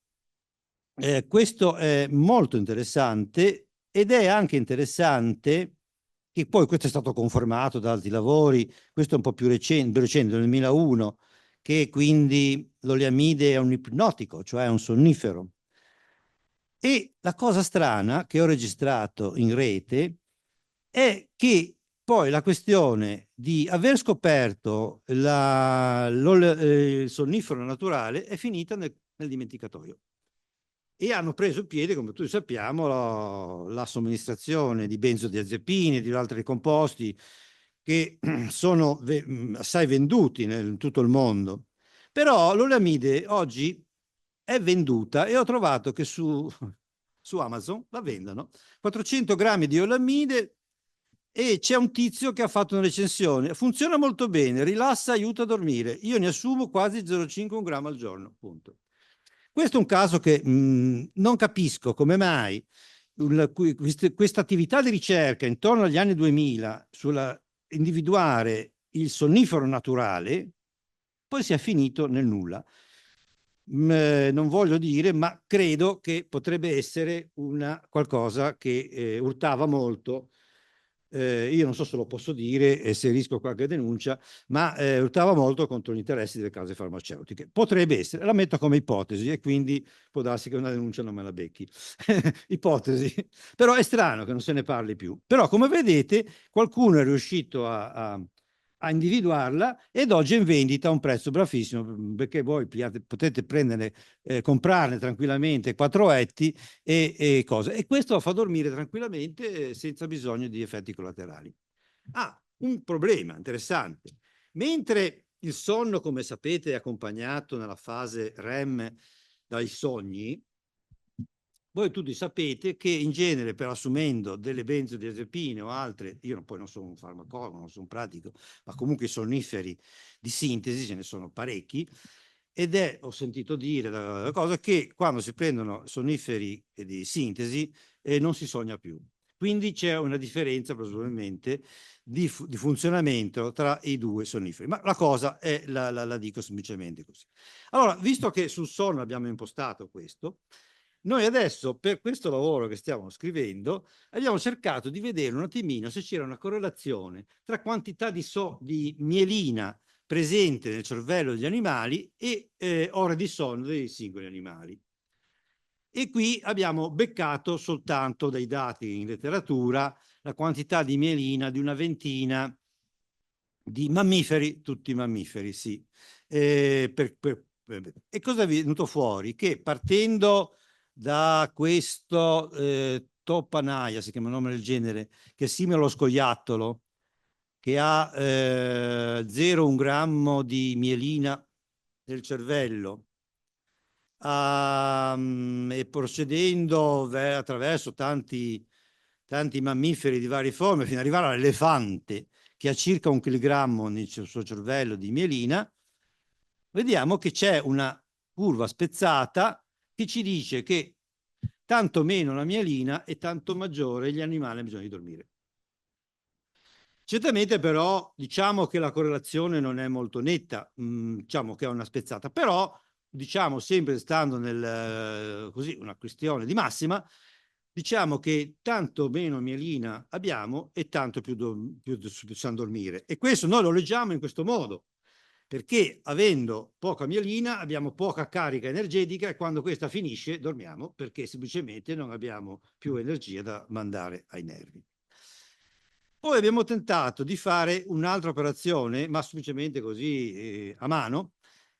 B: questo è molto interessante, ed è anche interessante che poi questo è stato confermato da altri lavori, questo è un po' più recente, nel 2001, che quindi l'oliamide è un ipnotico, cioè un sonnifero. E la cosa strana che ho registrato in rete è che poi la questione di aver scoperto il sonnifero naturale è finita nel dimenticatoio. E hanno preso piede, come tutti sappiamo, la somministrazione di benzodiazepine e di altri composti che sono assai venduti in tutto il mondo. Però l'oliamide oggi è venduta, e ho trovato che su Amazon la vendono 400 grammi di oliamide, e c'è un tizio che ha fatto una recensione: funziona molto bene, rilassa, aiuta a dormire, io ne assumo quasi 0,5 grammo al giorno, punto. Questo è un caso che non capisco come mai questa attività di ricerca intorno agli anni 2000 sulla individuare il sonnifero naturale poi sia finito nel nulla. Non voglio dire, ma credo che potrebbe essere qualcosa che urtava molto. Io non so se lo posso dire e se rischio qualche denuncia, ma urtava molto contro gli interessi delle case farmaceutiche. Potrebbe essere, la metto come ipotesi, e quindi può darsi che una denuncia non me la becchi. Ipotesi. Però è strano che non se ne parli più. Però, come vedete, qualcuno è riuscito a individuarla, ed oggi è in vendita a un prezzo bravissimo, perché voi potete comprarne tranquillamente 4 etti e cose. E questo fa dormire tranquillamente senza bisogno di effetti collaterali. Un problema interessante. Mentre il sonno, come sapete, è accompagnato nella fase REM dai sogni, Voi tutti sapete che in genere, per assumendo delle benzodiazepine o altre, io poi non sono un farmacologo, non sono un pratico, ma comunque i sonniferi di sintesi ce ne sono parecchi, ed ho sentito dire da cosa che quando si prendono sonniferi di sintesi non si sogna più. Quindi c'è una differenza probabilmente di funzionamento tra i due sonniferi. Ma la cosa è, la dico semplicemente così. Allora, visto che sul sonno abbiamo impostato questo, noi adesso per questo lavoro che stiamo scrivendo abbiamo cercato di vedere un attimino se c'era una correlazione tra quantità di mielina presente nel cervello degli animali e ore di sonno dei singoli animali. E qui abbiamo beccato soltanto dai dati in letteratura la quantità di mielina di una ventina di mammiferi, tutti mammiferi, sì. E cosa è venuto fuori? Che partendo da questo Topanaia, si chiama il nome del genere, che è simile allo scoiattolo, che ha 0,1 grammo di mielina nel cervello, e procedendo attraverso tanti mammiferi di varie forme fino ad arrivare all'elefante, che ha circa 1 chilogrammo nel suo cervello di mielina, vediamo che c'è una curva spezzata che ci dice che tanto meno la mielina e tanto maggiore gli animali hanno bisogno di dormire. Certamente però diciamo che la correlazione non è molto netta, diciamo che è una spezzata, però diciamo sempre stando nel così una questione di massima, diciamo che tanto meno mielina abbiamo e tanto più possiamo dormire. E questo noi lo leggiamo in questo modo, perché avendo poca mielina abbiamo poca carica energetica e quando questa finisce dormiamo perché semplicemente non abbiamo più energia da mandare ai nervi. Poi abbiamo tentato di fare un'altra operazione, ma semplicemente così a mano,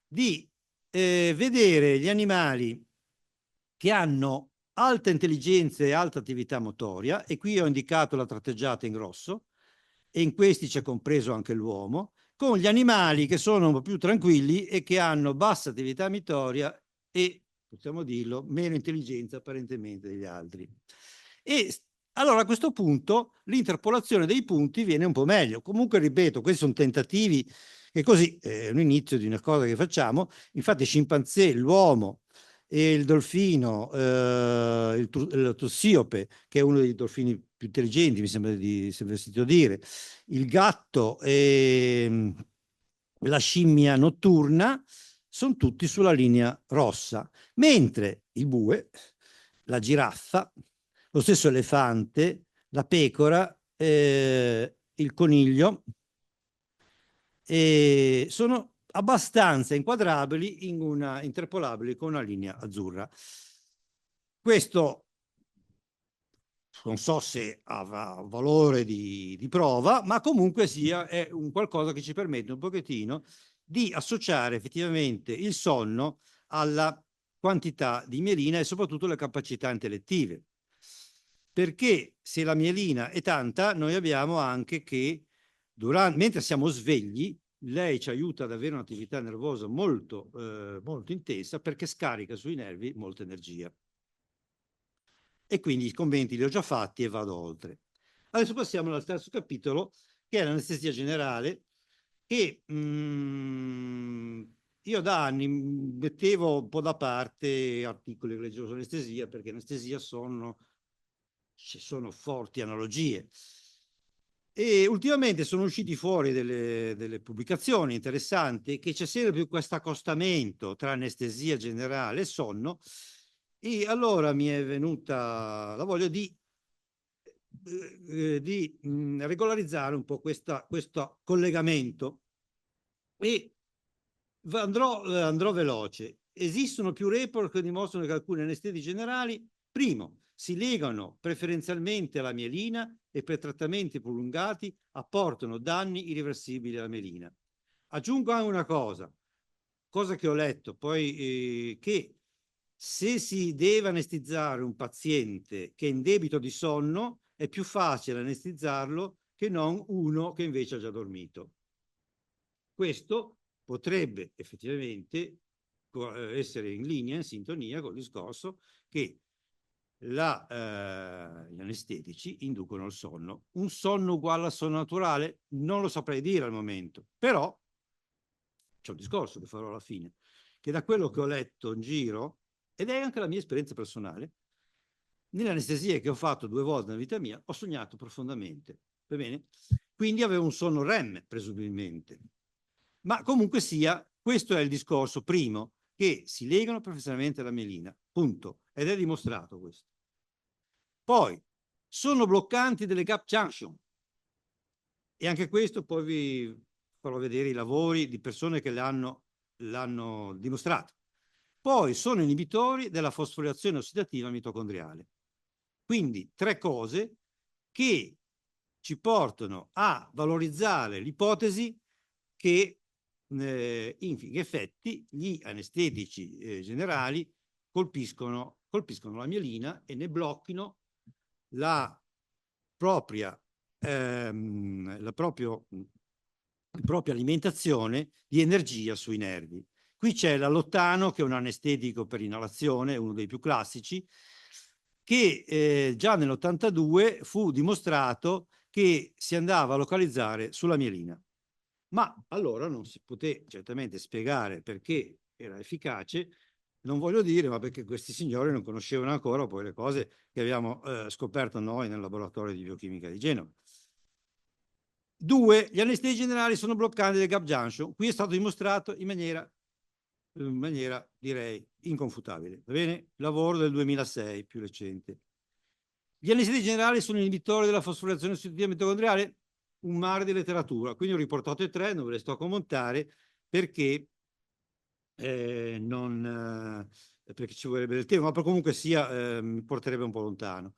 B: di vedere gli animali che hanno alta intelligenza e alta attività motoria, e qui ho indicato la tratteggiata in rosso, e in questi c'è compreso anche l'uomo, con gli animali che sono un po' più tranquilli e che hanno bassa attività motoria e, possiamo dirlo, meno intelligenza apparentemente degli altri. E allora a questo punto l'interpolazione dei punti viene un po' meglio. Comunque, ripeto, questi sono tentativi che così è un inizio di una cosa che facciamo. Infatti scimpanzé, l'uomo e il dolfino, il tossiope, che è uno dei dolfini più intelligenti, mi sembra di sentito dire, il gatto e la scimmia notturna, sono tutti sulla linea rossa, mentre il bue, la giraffa, lo stesso elefante, la pecora, il coniglio, sono abbastanza inquadrabili interpolabili con una linea azzurra. Questo non so se avrà valore di prova, ma comunque sia è un qualcosa che ci permette un pochettino di associare effettivamente il sonno alla quantità di mielina e soprattutto le capacità intellettive. Perché se la mielina è tanta, noi abbiamo anche che mentre siamo svegli, lei ci aiuta ad avere un'attività nervosa molto, molto intensa perché scarica sui nervi molta energia. E quindi i commenti li ho già fatti e vado oltre. Adesso passiamo al terzo capitolo, che è l'anestesia generale, che io da anni mettevo un po' da parte articoli che leggevo sull'anestesia, perché anestesia ci sono forti analogie. E ultimamente sono usciti fuori delle pubblicazioni interessanti che c'è sempre più questo accostamento tra anestesia generale e sonno, e allora mi è venuta la voglia di regolarizzare un po' questo collegamento e andrò veloce. Esistono più report che dimostrano che alcuni anestetici generali, primo, si legano preferenzialmente alla mielina e per trattamenti prolungati apportano danni irreversibili alla mielina. Aggiungo anche una cosa che ho letto poi, che se si deve anestizzare un paziente che è in debito di sonno, è più facile anestizzarlo che non uno che invece ha già dormito. Questo potrebbe effettivamente essere in linea, in sintonia con il discorso che gli anestetici inducono il sonno. Un sonno uguale al sonno naturale? Non lo saprei dire al momento, però c'è un discorso che farò alla fine, che da quello che ho letto in giro, ed è anche la mia esperienza personale, nelle anestesie che ho fatto 2 volte nella vita mia, ho sognato profondamente, va bene? Quindi avevo un sonno REM, presumibilmente. Ma comunque sia, questo è il discorso primo, che si legano professionalmente alla mielina, punto. Ed è dimostrato questo. Poi, sono bloccanti delle gap junction. E anche questo poi vi farò vedere i lavori di persone che l'hanno dimostrato. Poi sono inibitori della fosforilazione ossidativa mitocondriale. Quindi 3 cose che ci portano a valorizzare l'ipotesi che in effetti gli anestetici generali colpiscono la mielina e ne blocchino la propria alimentazione di energia sui nervi. Qui c'è l'allottano, che è un anestetico per inalazione, uno dei più classici, che già nell'82 fu dimostrato che si andava a localizzare sulla mielina. Ma allora non si poté certamente spiegare perché era efficace, non voglio dire, ma perché questi signori non conoscevano ancora poi le cose che abbiamo scoperto noi nel laboratorio di biochimica di Genova. 2, gli anestetici generali sono bloccanti del gap junction. Qui è stato dimostrato in maniera direi inconfutabile. Va bene? Lavoro del 2006, più recente. Gli anestetici generali sono inibitori della fosforilazione ossidativa mitocondriale? Un mare di letteratura. Quindi ho riportato i 3, non ve le sto a commentare perché perché ci vorrebbe del tempo, ma comunque sia mi porterebbe un po' lontano.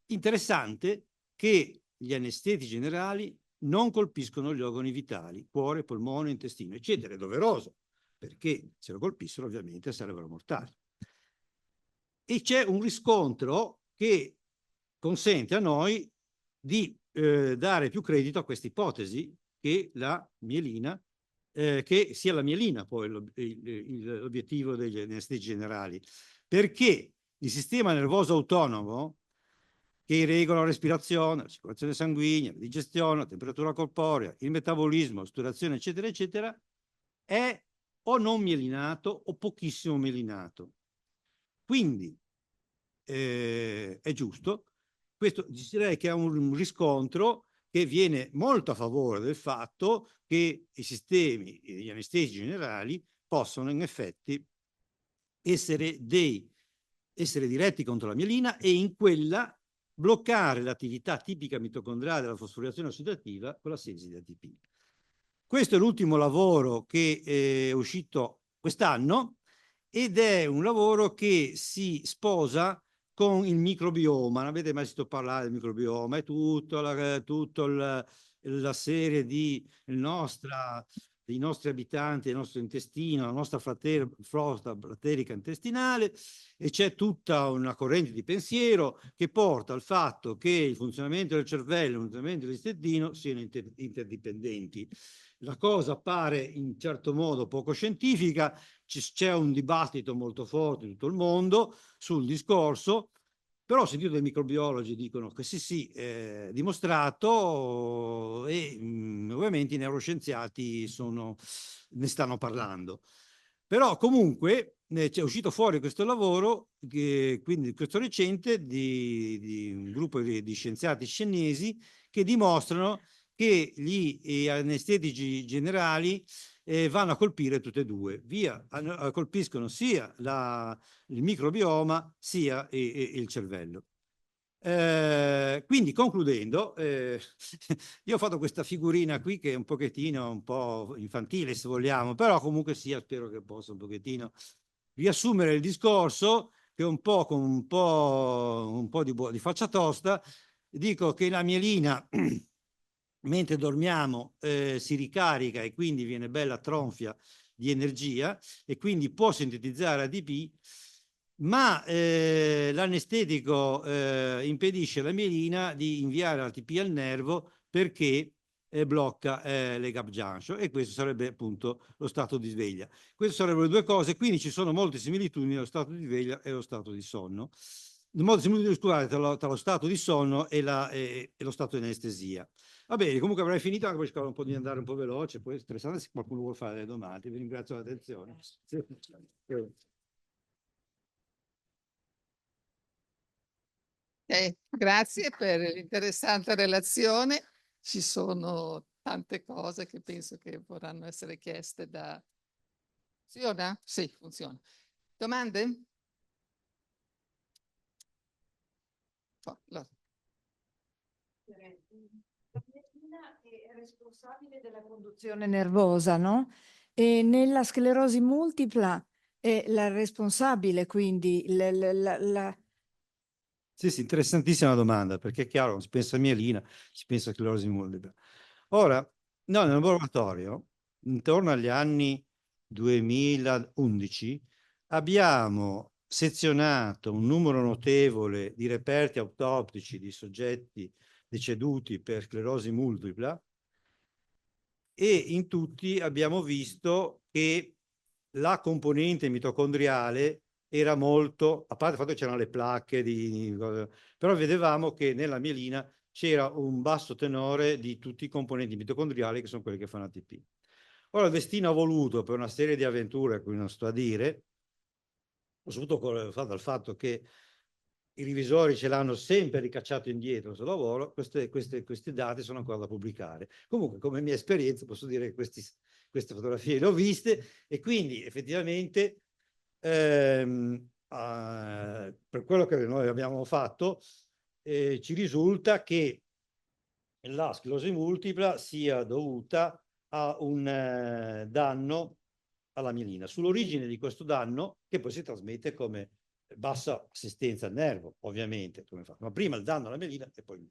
B: Interessante che gli anestetici generali non colpiscono gli organi vitali, cuore, polmone, intestino, eccetera. È doveroso, perché se lo colpissero ovviamente sarebbero mortali. E c'è un riscontro che consente a noi di dare più credito a questa ipotesi che la mielina, che sia la mielina poi l'obiettivo degli anestetici generali, perché il sistema nervoso autonomo che regola la respirazione, la circolazione sanguigna, la digestione, la temperatura corporea, il metabolismo, la sudorazione, eccetera, eccetera, è o non mielinato o pochissimo mielinato. Quindi è giusto. Questo direi che è un riscontro che viene molto a favore del fatto che i sistemi, gli anestetici generali, possono in effetti essere diretti contro la mielina e in quella bloccare l'attività tipica mitocondriale della fosforilazione ossidativa con la sintesi di ATP. Questo è l'ultimo lavoro che è uscito quest'anno ed è un lavoro che si sposa con il microbioma. Non avete mai sentito parlare del microbioma? È tutta la serie dei nostri abitanti, del nostro intestino, la nostra flora batterica intestinale, e c'è tutta una corrente di pensiero che porta al fatto che il funzionamento del cervello e il funzionamento dell'intestino siano interdipendenti. La cosa appare in certo modo poco scientifica, c'è un dibattito molto forte in tutto il mondo sul discorso, però ho sentito dei microbiologi dicono che sì, è dimostrato e ovviamente i neuroscienziati ne stanno parlando. Però comunque c'è uscito fuori questo lavoro, quindi questo recente, di un gruppo di scienziati cinesi che dimostrano che gli anestetici generali vanno a colpire tutte e due, colpiscono sia il microbioma sia il cervello. Quindi concludendo, io ho fatto questa figurina qui che è un po' infantile se vogliamo, però comunque sia spero che possa un pochettino riassumere il discorso, che un po' con un po' di faccia tosta dico che la mielina mentre dormiamo si ricarica e quindi viene bella tronfia di energia e quindi può sintetizzare ADP, ma l'anestetico impedisce alla mielina di inviare ATP al nervo perché blocca le gap junction, e questo sarebbe appunto lo stato di sveglia. Queste sarebbero le due cose, quindi ci sono molte similitudini tra lo stato di sveglia e lo stato di sonno. Molte similitudini, scusate, tra lo stato di sonno e lo stato di anestesia. Va bene, comunque avrei finito, anche perché cercavo un po' di andare un po' veloce, poi è interessante se qualcuno vuole fare delle domande. Vi ringrazio per l'attenzione.
A: Grazie per l'interessante relazione. Ci sono tante cose che penso che vorranno essere chieste da... Funziona? Sì, funziona. Domande? Allora.
E: La mielina è responsabile della conduzione nervosa, no? E nella sclerosi multipla è la responsabile, quindi
B: Sì, sì, interessantissima domanda, perché è chiaro, non si pensa a mielina, si pensa a sclerosi multipla. Ora, no, nel laboratorio, intorno agli anni 2011, abbiamo sezionato un numero notevole di reperti autoptici di soggetti deceduti per sclerosi multipla, e in tutti abbiamo visto che la componente mitocondriale era molto, a parte il fatto che c'erano le placche, però vedevamo che nella mielina c'era un basso tenore di tutti i componenti mitocondriali, che sono quelli che fanno ATP. Ora il destino ha voluto, per una serie di avventure a cui non sto a dire, soprattutto dal fatto che i revisori ce l'hanno sempre ricacciato indietro sul lavoro, questi dati sono ancora da pubblicare. Comunque, come mia esperienza, posso dire che queste fotografie le ho viste, e quindi effettivamente per quello che noi abbiamo fatto, ci risulta che la sclerosi multipla sia dovuta a un danno alla mielina. Sull'origine di questo danno, che poi si trasmette come bassa assistenza al nervo, ovviamente, come fa. Ma prima il danno alla mielina e poi...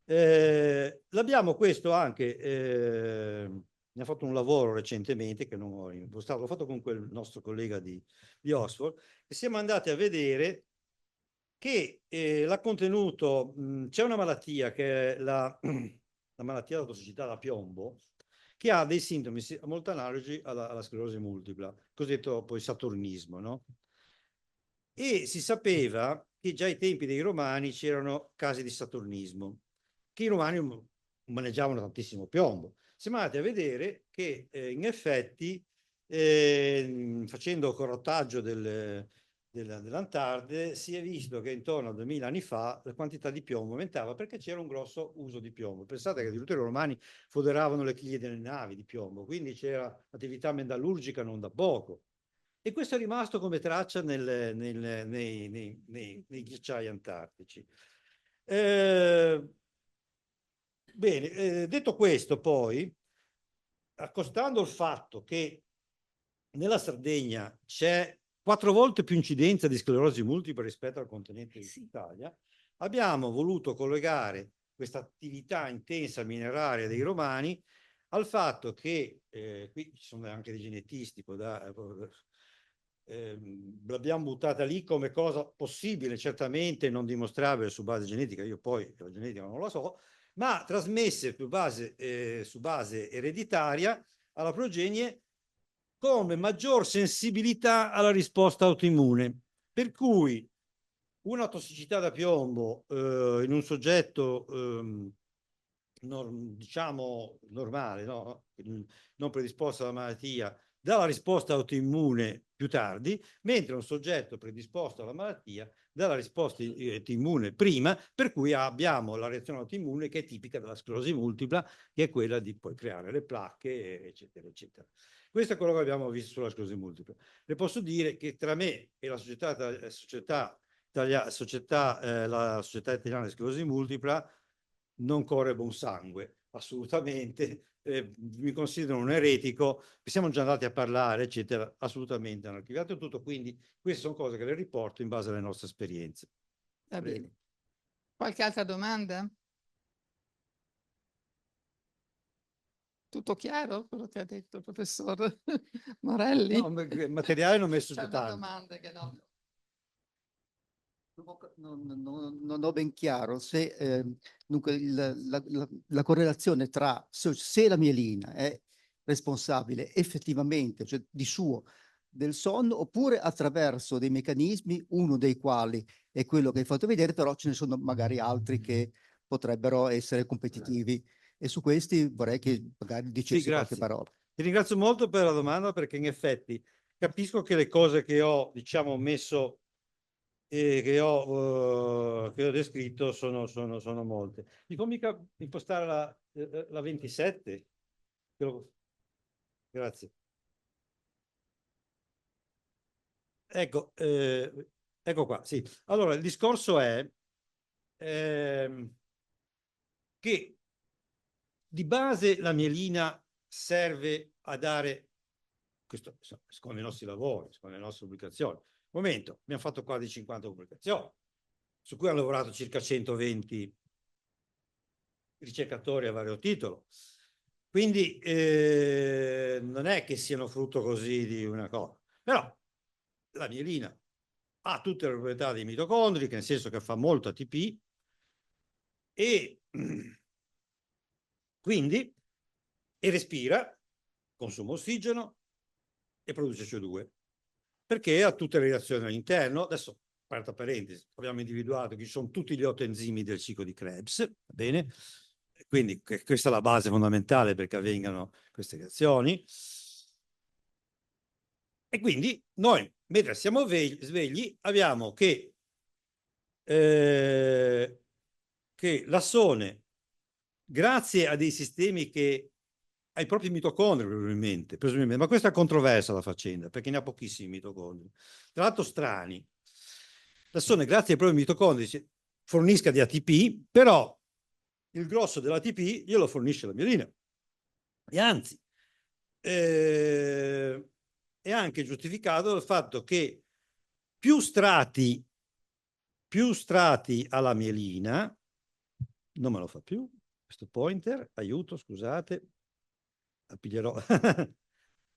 B: l'abbiamo questo anche, ne ha fatto un lavoro recentemente, che non ho impostato, l'ho fatto con quel nostro collega di Oxford, e siamo andati a vedere che l'ha contenuto, c'è una malattia che è la malattia della tossicità da piombo, che ha dei sintomi molto analoghi alla sclerosi multipla, cosiddetto poi saturnismo, no? E si sapeva che già ai tempi dei Romani c'erano casi di saturnismo, che i Romani maneggiavano tantissimo piombo. Siamo andati a vedere che in effetti, facendo corrottaggio dell'Antartide, si è visto che intorno a 2000 anni fa la quantità di piombo aumentava, perché c'era un grosso uso di piombo. Pensate che addirittura i Romani foderavano le chiglie delle navi di piombo, quindi c'era attività metallurgica non da poco. E questo è rimasto come traccia nei ghiacciai antartici. Bene, detto questo, poi, accostando il fatto che nella Sardegna c'è 4 volte più incidenza di sclerosi multipla rispetto al continente d'Italia, abbiamo voluto collegare questa attività intensa mineraria dei romani al fatto che, qui ci sono anche dei genetisti, l'abbiamo buttata lì come cosa possibile, certamente non dimostrabile su base genetica, io poi la genetica non la so, ma trasmesse su base ereditaria alla progenie come maggior sensibilità alla risposta autoimmune. Per cui una tossicità da piombo in un soggetto diciamo normale, no? Non predisposto alla malattia, dà la risposta autoimmune più tardi, mentre un soggetto predisposto alla malattia dà la risposta autoimmune prima, per cui abbiamo la reazione autoimmune che è tipica della sclerosi multipla, che è quella di poi creare le placche, eccetera, eccetera. Questo è quello che abbiamo visto sulla sclerosi multipla. Le posso dire che tra me e la società italiana di sclerosi multipla non corre buon sangue, assolutamente. Mi considero un eretico, siamo già andati a parlare, eccetera, assolutamente hanno archiviato tutto, quindi queste sono cose che le riporto in base alle nostre esperienze.
A: Va bene. Qualche altra domanda? Tutto chiaro quello che ha detto il professor Morelli?
B: No, materiale non ho messo
A: C'è una
B: tanto.
A: domanda che no.
F: Non ho ben chiaro se dunque la correlazione tra se la mielina è responsabile effettivamente, cioè di suo, del sonno, oppure attraverso dei meccanismi, uno dei quali è quello che hai fatto vedere, però ce ne sono magari altri che potrebbero essere competitivi. E su questi vorrei che magari dicessi qualche parola.
B: Ti ringrazio molto per la domanda, perché in effetti capisco che le cose che ho, diciamo, messo e che ho descritto sono molte. Mi può mica impostare la 27? Grazie. Ecco, ecco qua, sì. Allora, il discorso è che di base la mielina serve a dare, questo secondo i nostri lavori, secondo le nostre pubblicazioni. Un momento, abbiamo fatto quasi 50 pubblicazioni, su cui hanno lavorato circa 120 ricercatori a vario titolo. Quindi non è che siano frutto così di una cosa. Però la mielina ha tutte le proprietà dei mitocondri, nel senso che fa molto ATP, e quindi respira, consuma ossigeno e produce CO2, perché ha tutte le reazioni all'interno. Adesso, aperta parentesi, abbiamo individuato che ci sono tutti gli 8 enzimi del ciclo di Krebs, va bene? Quindi questa è la base fondamentale perché avvengano queste reazioni. E quindi noi, mentre siamo svegli, abbiamo che l'assone, grazie a dei sistemi che ai propri mitocondri, presumibilmente, ma questa è controversa la faccenda, perché ne ha pochissimi mitocondri, tra l'altro strani. L'assone, grazie ai propri mitocondri, fornisca di ATP, però il grosso dell'ATP glielo fornisce la mielina. E anzi, è anche giustificato dal fatto che più strati alla mielina, non me lo fa più questo pointer, aiuto, scusate, appiglierò.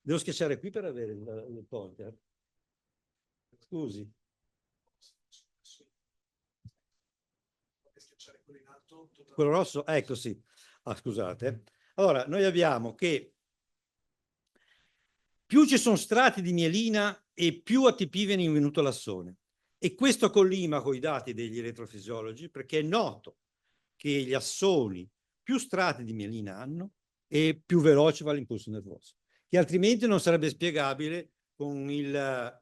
B: Devo schiacciare qui per avere il pointer. Scusi. Quello rosso? Ecco, sì. Ah, scusate. Allora, noi abbiamo che più ci sono strati di mielina e più ATP viene invenuto all'assone. E questo collima con i dati degli elettrofisiologi, perché è noto che gli assoni più strati di mielina hanno e più veloce va l'impulso nervoso, che altrimenti non sarebbe spiegabile con il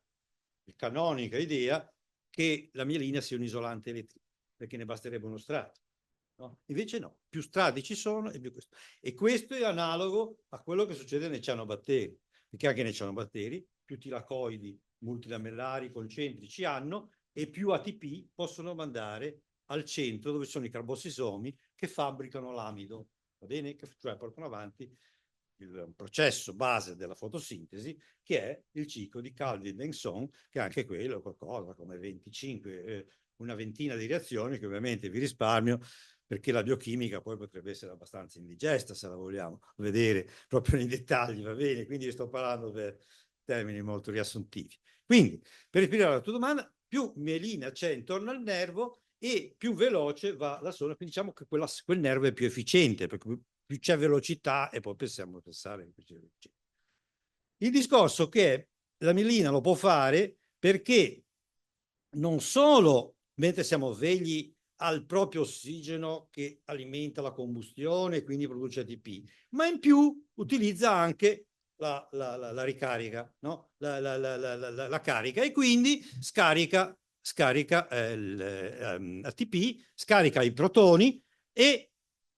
B: canonica idea che la mielina sia un isolante elettrico, perché ne basterebbe uno strato. No? Invece no, più strati ci sono e più questo. E questo è analogo a quello che succede nei cianobatteri, perché anche nei cianobatteri più tilacoidi multilamellari concentrici hanno e più ATP possono mandare al centro dove sono i carbossisomi che fabbricano l'amido, va bene? Cioè portano avanti il processo base della fotosintesi, che è il ciclo di Calvin-Benson, che anche quello è qualcosa come 25, una ventina di reazioni che ovviamente vi risparmio, perché la biochimica poi potrebbe essere abbastanza indigesta se la vogliamo vedere proprio nei dettagli, va bene? Quindi sto parlando per termini molto riassuntivi. Quindi, per rispondere alla tua domanda, più mielina c'è intorno al nervo e più veloce va la sonda, quindi diciamo che quel nervo è più efficiente, perché più c'è velocità e poi possiamo pensare che c'è velocità. Il discorso che la mielina lo può fare perché non solo mentre siamo svegli al proprio ossigeno che alimenta la combustione e quindi produce ATP, ma in più utilizza anche la ricarica, no? la carica, e quindi scarica ATP, scarica i protoni e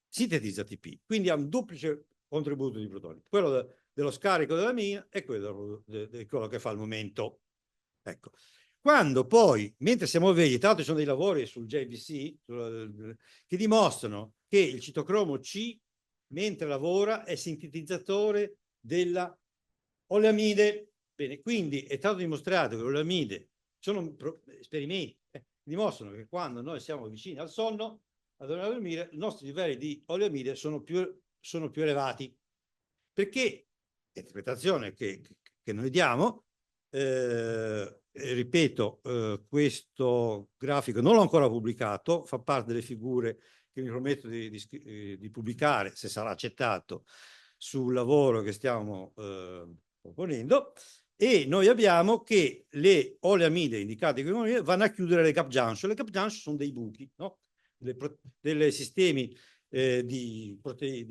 B: sintetizza ATP. Quindi ha un duplice contributo di protoni, quello dello scarico della mina e quello che fa al momento. Ecco. Quando poi, mentre siamo vegli, tra l'altro ci sono dei lavori sul JBC che dimostrano che il citocromo C, mentre lavora, è sintetizzatore della oleamide. Bene, quindi è stato dimostrato che l'oleamide, sono esperimenti, dimostrano che quando noi siamo vicini al sonno, ad oleamide, i nostri livelli di oleamide sono più elevati. Perché l'interpretazione che noi diamo ripeto, questo grafico non l'ho ancora pubblicato, fa parte delle figure che mi prometto di pubblicare, se sarà accettato, sul lavoro che stiamo proponendo. E noi abbiamo che le oleamide indicate come vanno a chiudere le gap junction. Le gap junction sono dei buchi, no? Dei sistemi di proteine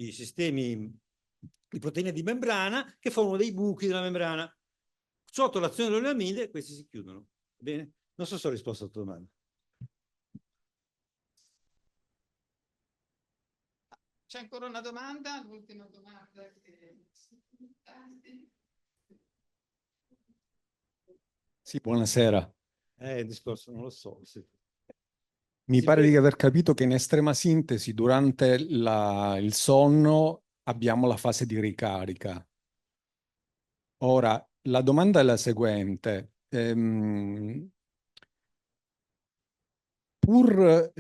B: di membrana che formano dei buchi della membrana. Sotto l'azione delle oleamide questi si chiudono. Bene? Non so se ho risposto alla tua domanda.
A: C'è ancora una domanda? L'ultima domanda
G: Sì, buonasera.
B: Il discorso non lo so. Sì.
G: Mi pare di aver capito che in estrema sintesi durante il sonno abbiamo la fase di ricarica. Ora, la domanda è la seguente. Pur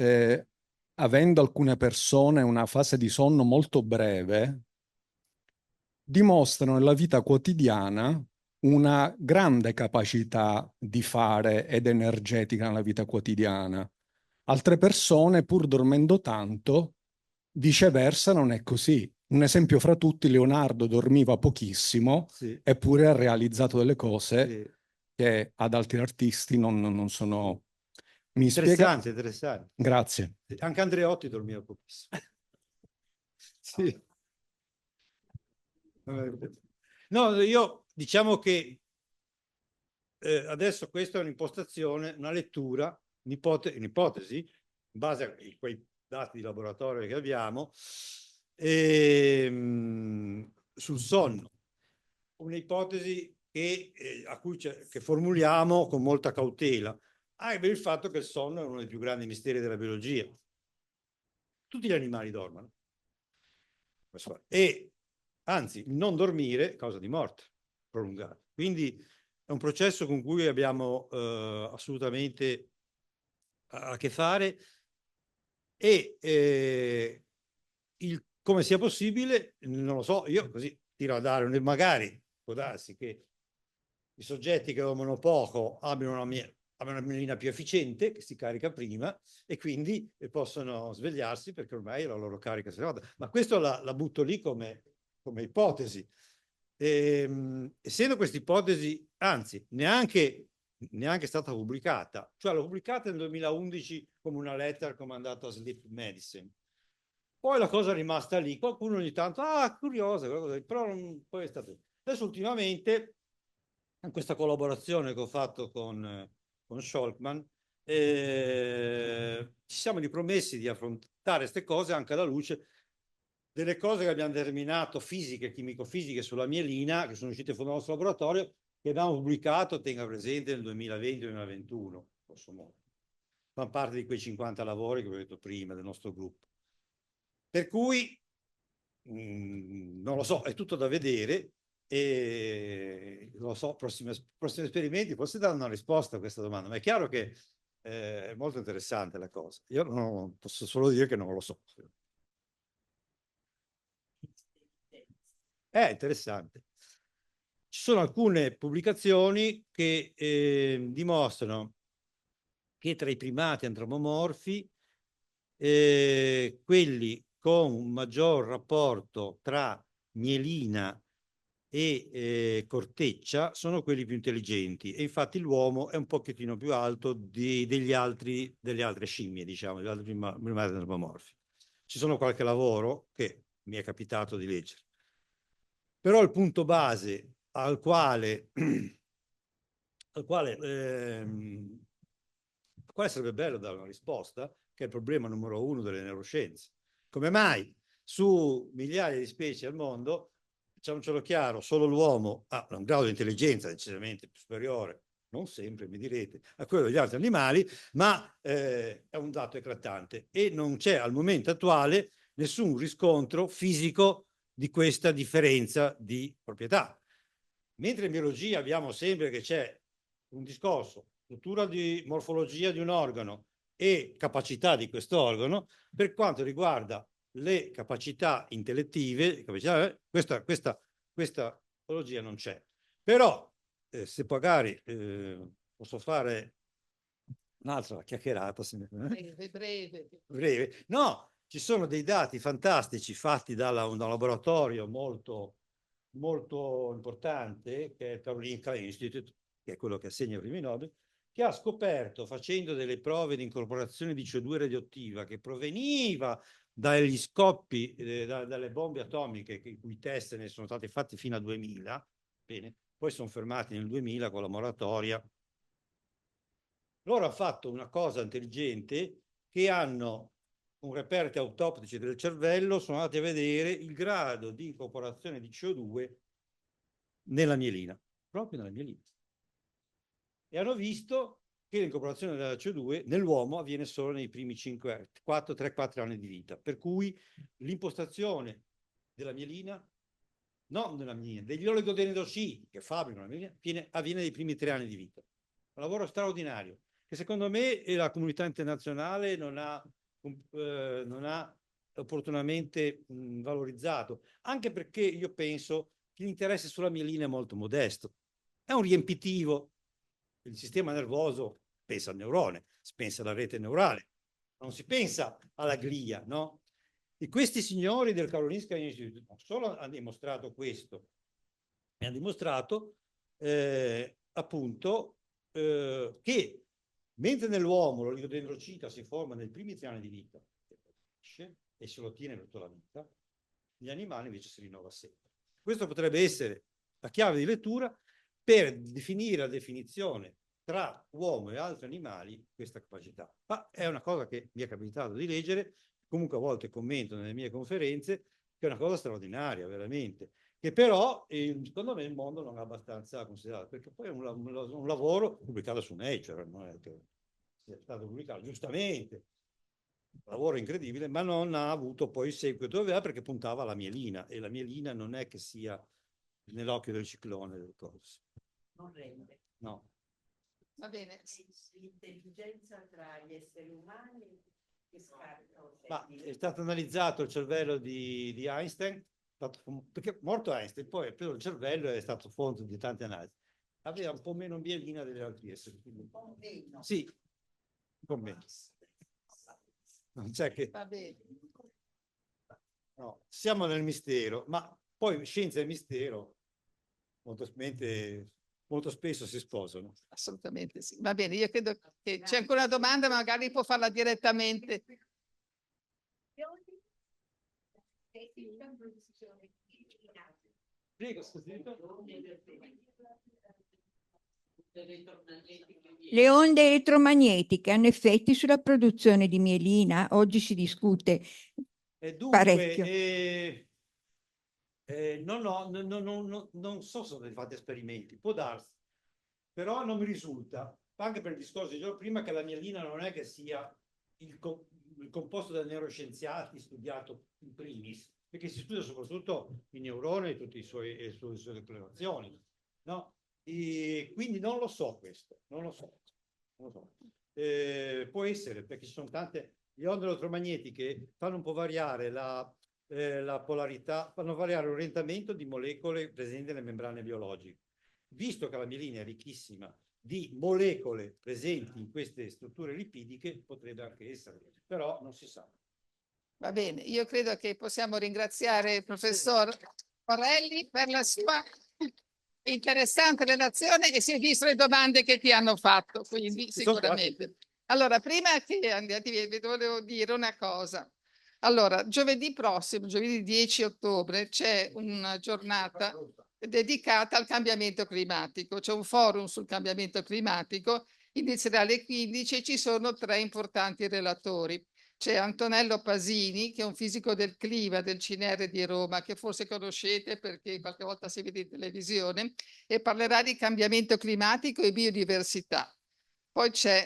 G: avendo alcune persone una fase di sonno molto breve, dimostrano nella vita quotidiana una grande capacità di fare ed energetica nella vita quotidiana. Altre persone, pur dormendo tanto, viceversa non è così. Un esempio fra tutti, Leonardo dormiva pochissimo,
B: Sì.
G: eppure ha realizzato delle cose
B: Sì.
G: che ad altri artisti non sono... Mi spiega?
B: Interessante.
G: Grazie.
B: Anche Andreotti dormiva pochissimo. Sì. No, io diciamo che adesso questa è un'impostazione, una lettura, un'ipotesi, in base a quei dati di laboratorio che abbiamo, sul sonno. Un'ipotesi che formuliamo con molta cautela, anche per il fatto che il sonno è uno dei più grandi misteri della biologia. Tutti gli animali dormono. E anzi, il non dormire è causa di morte prolungata. Quindi è un processo con cui abbiamo assolutamente a che fare, e come sia possibile, non lo so, io così tiro a dare, magari può darsi che i soggetti che dormono poco abbiano una mielina più efficiente, che si carica prima, e quindi possono svegliarsi perché ormai la loro carica si è fatta. Ma questo la butto lì come ipotesi. Essendo questa ipotesi, anzi, neanche stata pubblicata, cioè l'ho pubblicata nel 2011 come una letter comandata a Sleep Medicine. Poi la cosa è rimasta lì, qualcuno ogni tanto, curiosa, però poi è stato... Adesso ultimamente, in questa collaborazione che ho fatto con Scholkman, ci siamo ripromessi di affrontare queste cose anche alla luce delle cose che abbiamo determinato, fisiche, chimico-fisiche, sulla mielina, che sono uscite fuori dal nostro laboratorio, che abbiamo pubblicato, tenga presente, nel 2020-2021, grosso modo. Fanno parte di quei 50 lavori che vi ho detto prima, del nostro gruppo. Per cui, non lo so, è tutto da vedere, e non lo so, prossimi esperimenti forse danno una risposta a questa domanda, ma è chiaro che è molto interessante la cosa. Io non posso solo dire che non lo so. È interessante. Ci sono alcune pubblicazioni che dimostrano che tra i primati antropomorfi, quelli con un maggior rapporto tra mielina e corteccia sono quelli più intelligenti, e infatti l'uomo è un pochettino più alto delle altre scimmie, diciamo, degli altri primati antropomorfi. Ci sono qualche lavoro che mi è capitato di leggere. Però il punto base al quale sarebbe bello dare una risposta, che è il problema numero 1 delle neuroscienze. Come mai su migliaia di specie al mondo, diciamocelo chiaro, solo l'uomo ha un grado di intelligenza decisamente più superiore, non sempre, mi direte, a quello degli altri animali, ma è un dato eclatante, e non c'è al momento attuale nessun riscontro fisico di questa differenza di proprietà. Mentre in biologia abbiamo sempre che c'è un discorso, struttura di morfologia di un organo e capacità di questo organo, per quanto riguarda le capacità intellettive, questa patologia non c'è. Però se magari posso fare un'altra chiacchierata,
A: Breve.
B: breve. No, ci sono dei dati fantastici fatti da un laboratorio molto, molto importante, che è il Karolinska Institute, che è quello che assegna i premi Nobel, che ha scoperto, facendo delle prove di incorporazione di CO2 radioattiva che proveniva dagli scoppi, dalle bombe atomiche, i cui test ne sono stati fatti fino a 2000, bene, poi sono fermati nel 2000 con la moratoria. Loro hanno fatto una cosa intelligente, che hanno un reperti autoptici del cervello, sono andati a vedere il grado di incorporazione di CO2 nella mielina, proprio nella mielina. E hanno visto che l'incorporazione della CO2 nell'uomo avviene solo nei primi 3-4 anni di vita, per cui l'impostazione della mielina, non della mielina, degli oligodendroci che fabbricano la mielina, avviene nei primi 3 anni di vita. Un lavoro straordinario, che secondo me la comunità internazionale non ha opportunamente valorizzato, anche perché io penso che l'interesse sulla mielina è molto modesto. È un riempitivo. Il sistema nervoso pensa al neurone, si pensa alla rete neurale, non si pensa alla glia, no? E questi signori del Karolinska Institute non solo hanno dimostrato questo, ma hanno dimostrato appunto che mentre nell'uomo l'oligodendrocita si forma nei primi 3 anni di vita e se lo tiene per tutta la vita, negli animali invece si rinnova sempre. Questo potrebbe essere la chiave di lettura per definire la definizione tra uomo e altri animali questa capacità. Ma è una cosa che mi è capitato di leggere, comunque a volte commento nelle mie conferenze, che è una cosa straordinaria, veramente, che però secondo me il mondo non ha abbastanza considerato, perché poi è un lavoro pubblicato su Nature, non è che sia stato pubblicato, giustamente, un lavoro incredibile, ma non ha avuto poi il seguito che doveva, perché puntava alla mielina, e la mielina non è che sia nell'occhio del ciclone delle cose.
H: Non rende.
B: No.
A: Va bene.
H: L'intelligenza tra gli esseri umani che scartano.
B: Ma è stato analizzato il cervello di Einstein, perché morto Einstein, poi preso il cervello è stato fonte di tante analisi. Aveva un po' meno mielina degli altri esseri.
H: Un po' meno.
B: Sì, un po' meno. Non c'è che...
A: Va bene.
B: No, siamo nel mistero, ma poi scienza e mistero molto spesso si sposano.
A: Assolutamente sì. Va bene, io credo che c'è ancora una domanda, ma magari può farla direttamente.
B: Prego, scusi.
I: Le onde elettromagnetiche hanno effetti sulla produzione di mielina? Oggi si discute parecchio.
B: Non so se sono fatti esperimenti, può darsi, però non mi risulta, anche per il discorso che dicevo prima, che la mielina non è che sia il composto da neuroscienziati studiato in primis, perché si studia soprattutto i neuroni e tutte le sue declarazioni, no? E quindi non lo so questo, non lo so. Può essere, perché ci sono tante, le onde elettromagnetiche fanno un po' variare la polarità, fanno variare l'orientamento di molecole presenti nelle membrane biologiche. Visto che la mielina è ricchissima di molecole presenti in queste strutture lipidiche, potrebbe anche essere, però non si sa.
A: Va bene, io credo che possiamo ringraziare il professor Morelli per la sua interessante relazione e si è visto le domande che ti hanno fatto, quindi sicuramente. Allora, prima che andiate via, vi volevo dire una cosa. Allora, giovedì prossimo, giovedì 10 ottobre, c'è una giornata dedicata al cambiamento climatico. C'è un forum sul cambiamento climatico, inizierà alle 15 e ci sono 3 importanti relatori. C'è Antonello Pasini, che è un fisico del clima del CNR di Roma, che forse conoscete perché qualche volta si vede in televisione, e parlerà di cambiamento climatico e biodiversità. Poi c'è,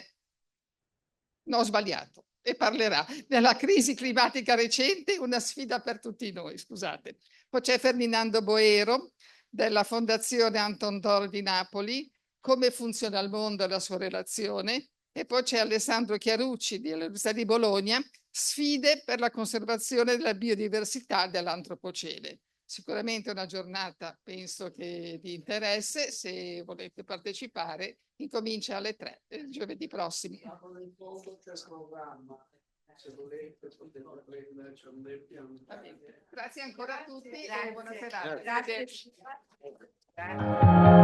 A: no, ho sbagliato, e parlerà della crisi climatica recente, una sfida per tutti noi, scusate. Poi c'è Ferdinando Boero, della Fondazione Anton Doll di Napoli, come funziona il mondo e la sua relazione. E poi c'è Alessandro Chiarucci dell'Università di Bologna, sfide per la conservazione della biodiversità dell'antropocene. Sicuramente una giornata, penso che di interesse. Se volete partecipare, incomincia alle 3 giovedì prossimo.
D: Se volete, potete prenderci un bel piano.
A: Grazie ancora a tutti e buona serata.
I: Grazie.
A: Arrivederci.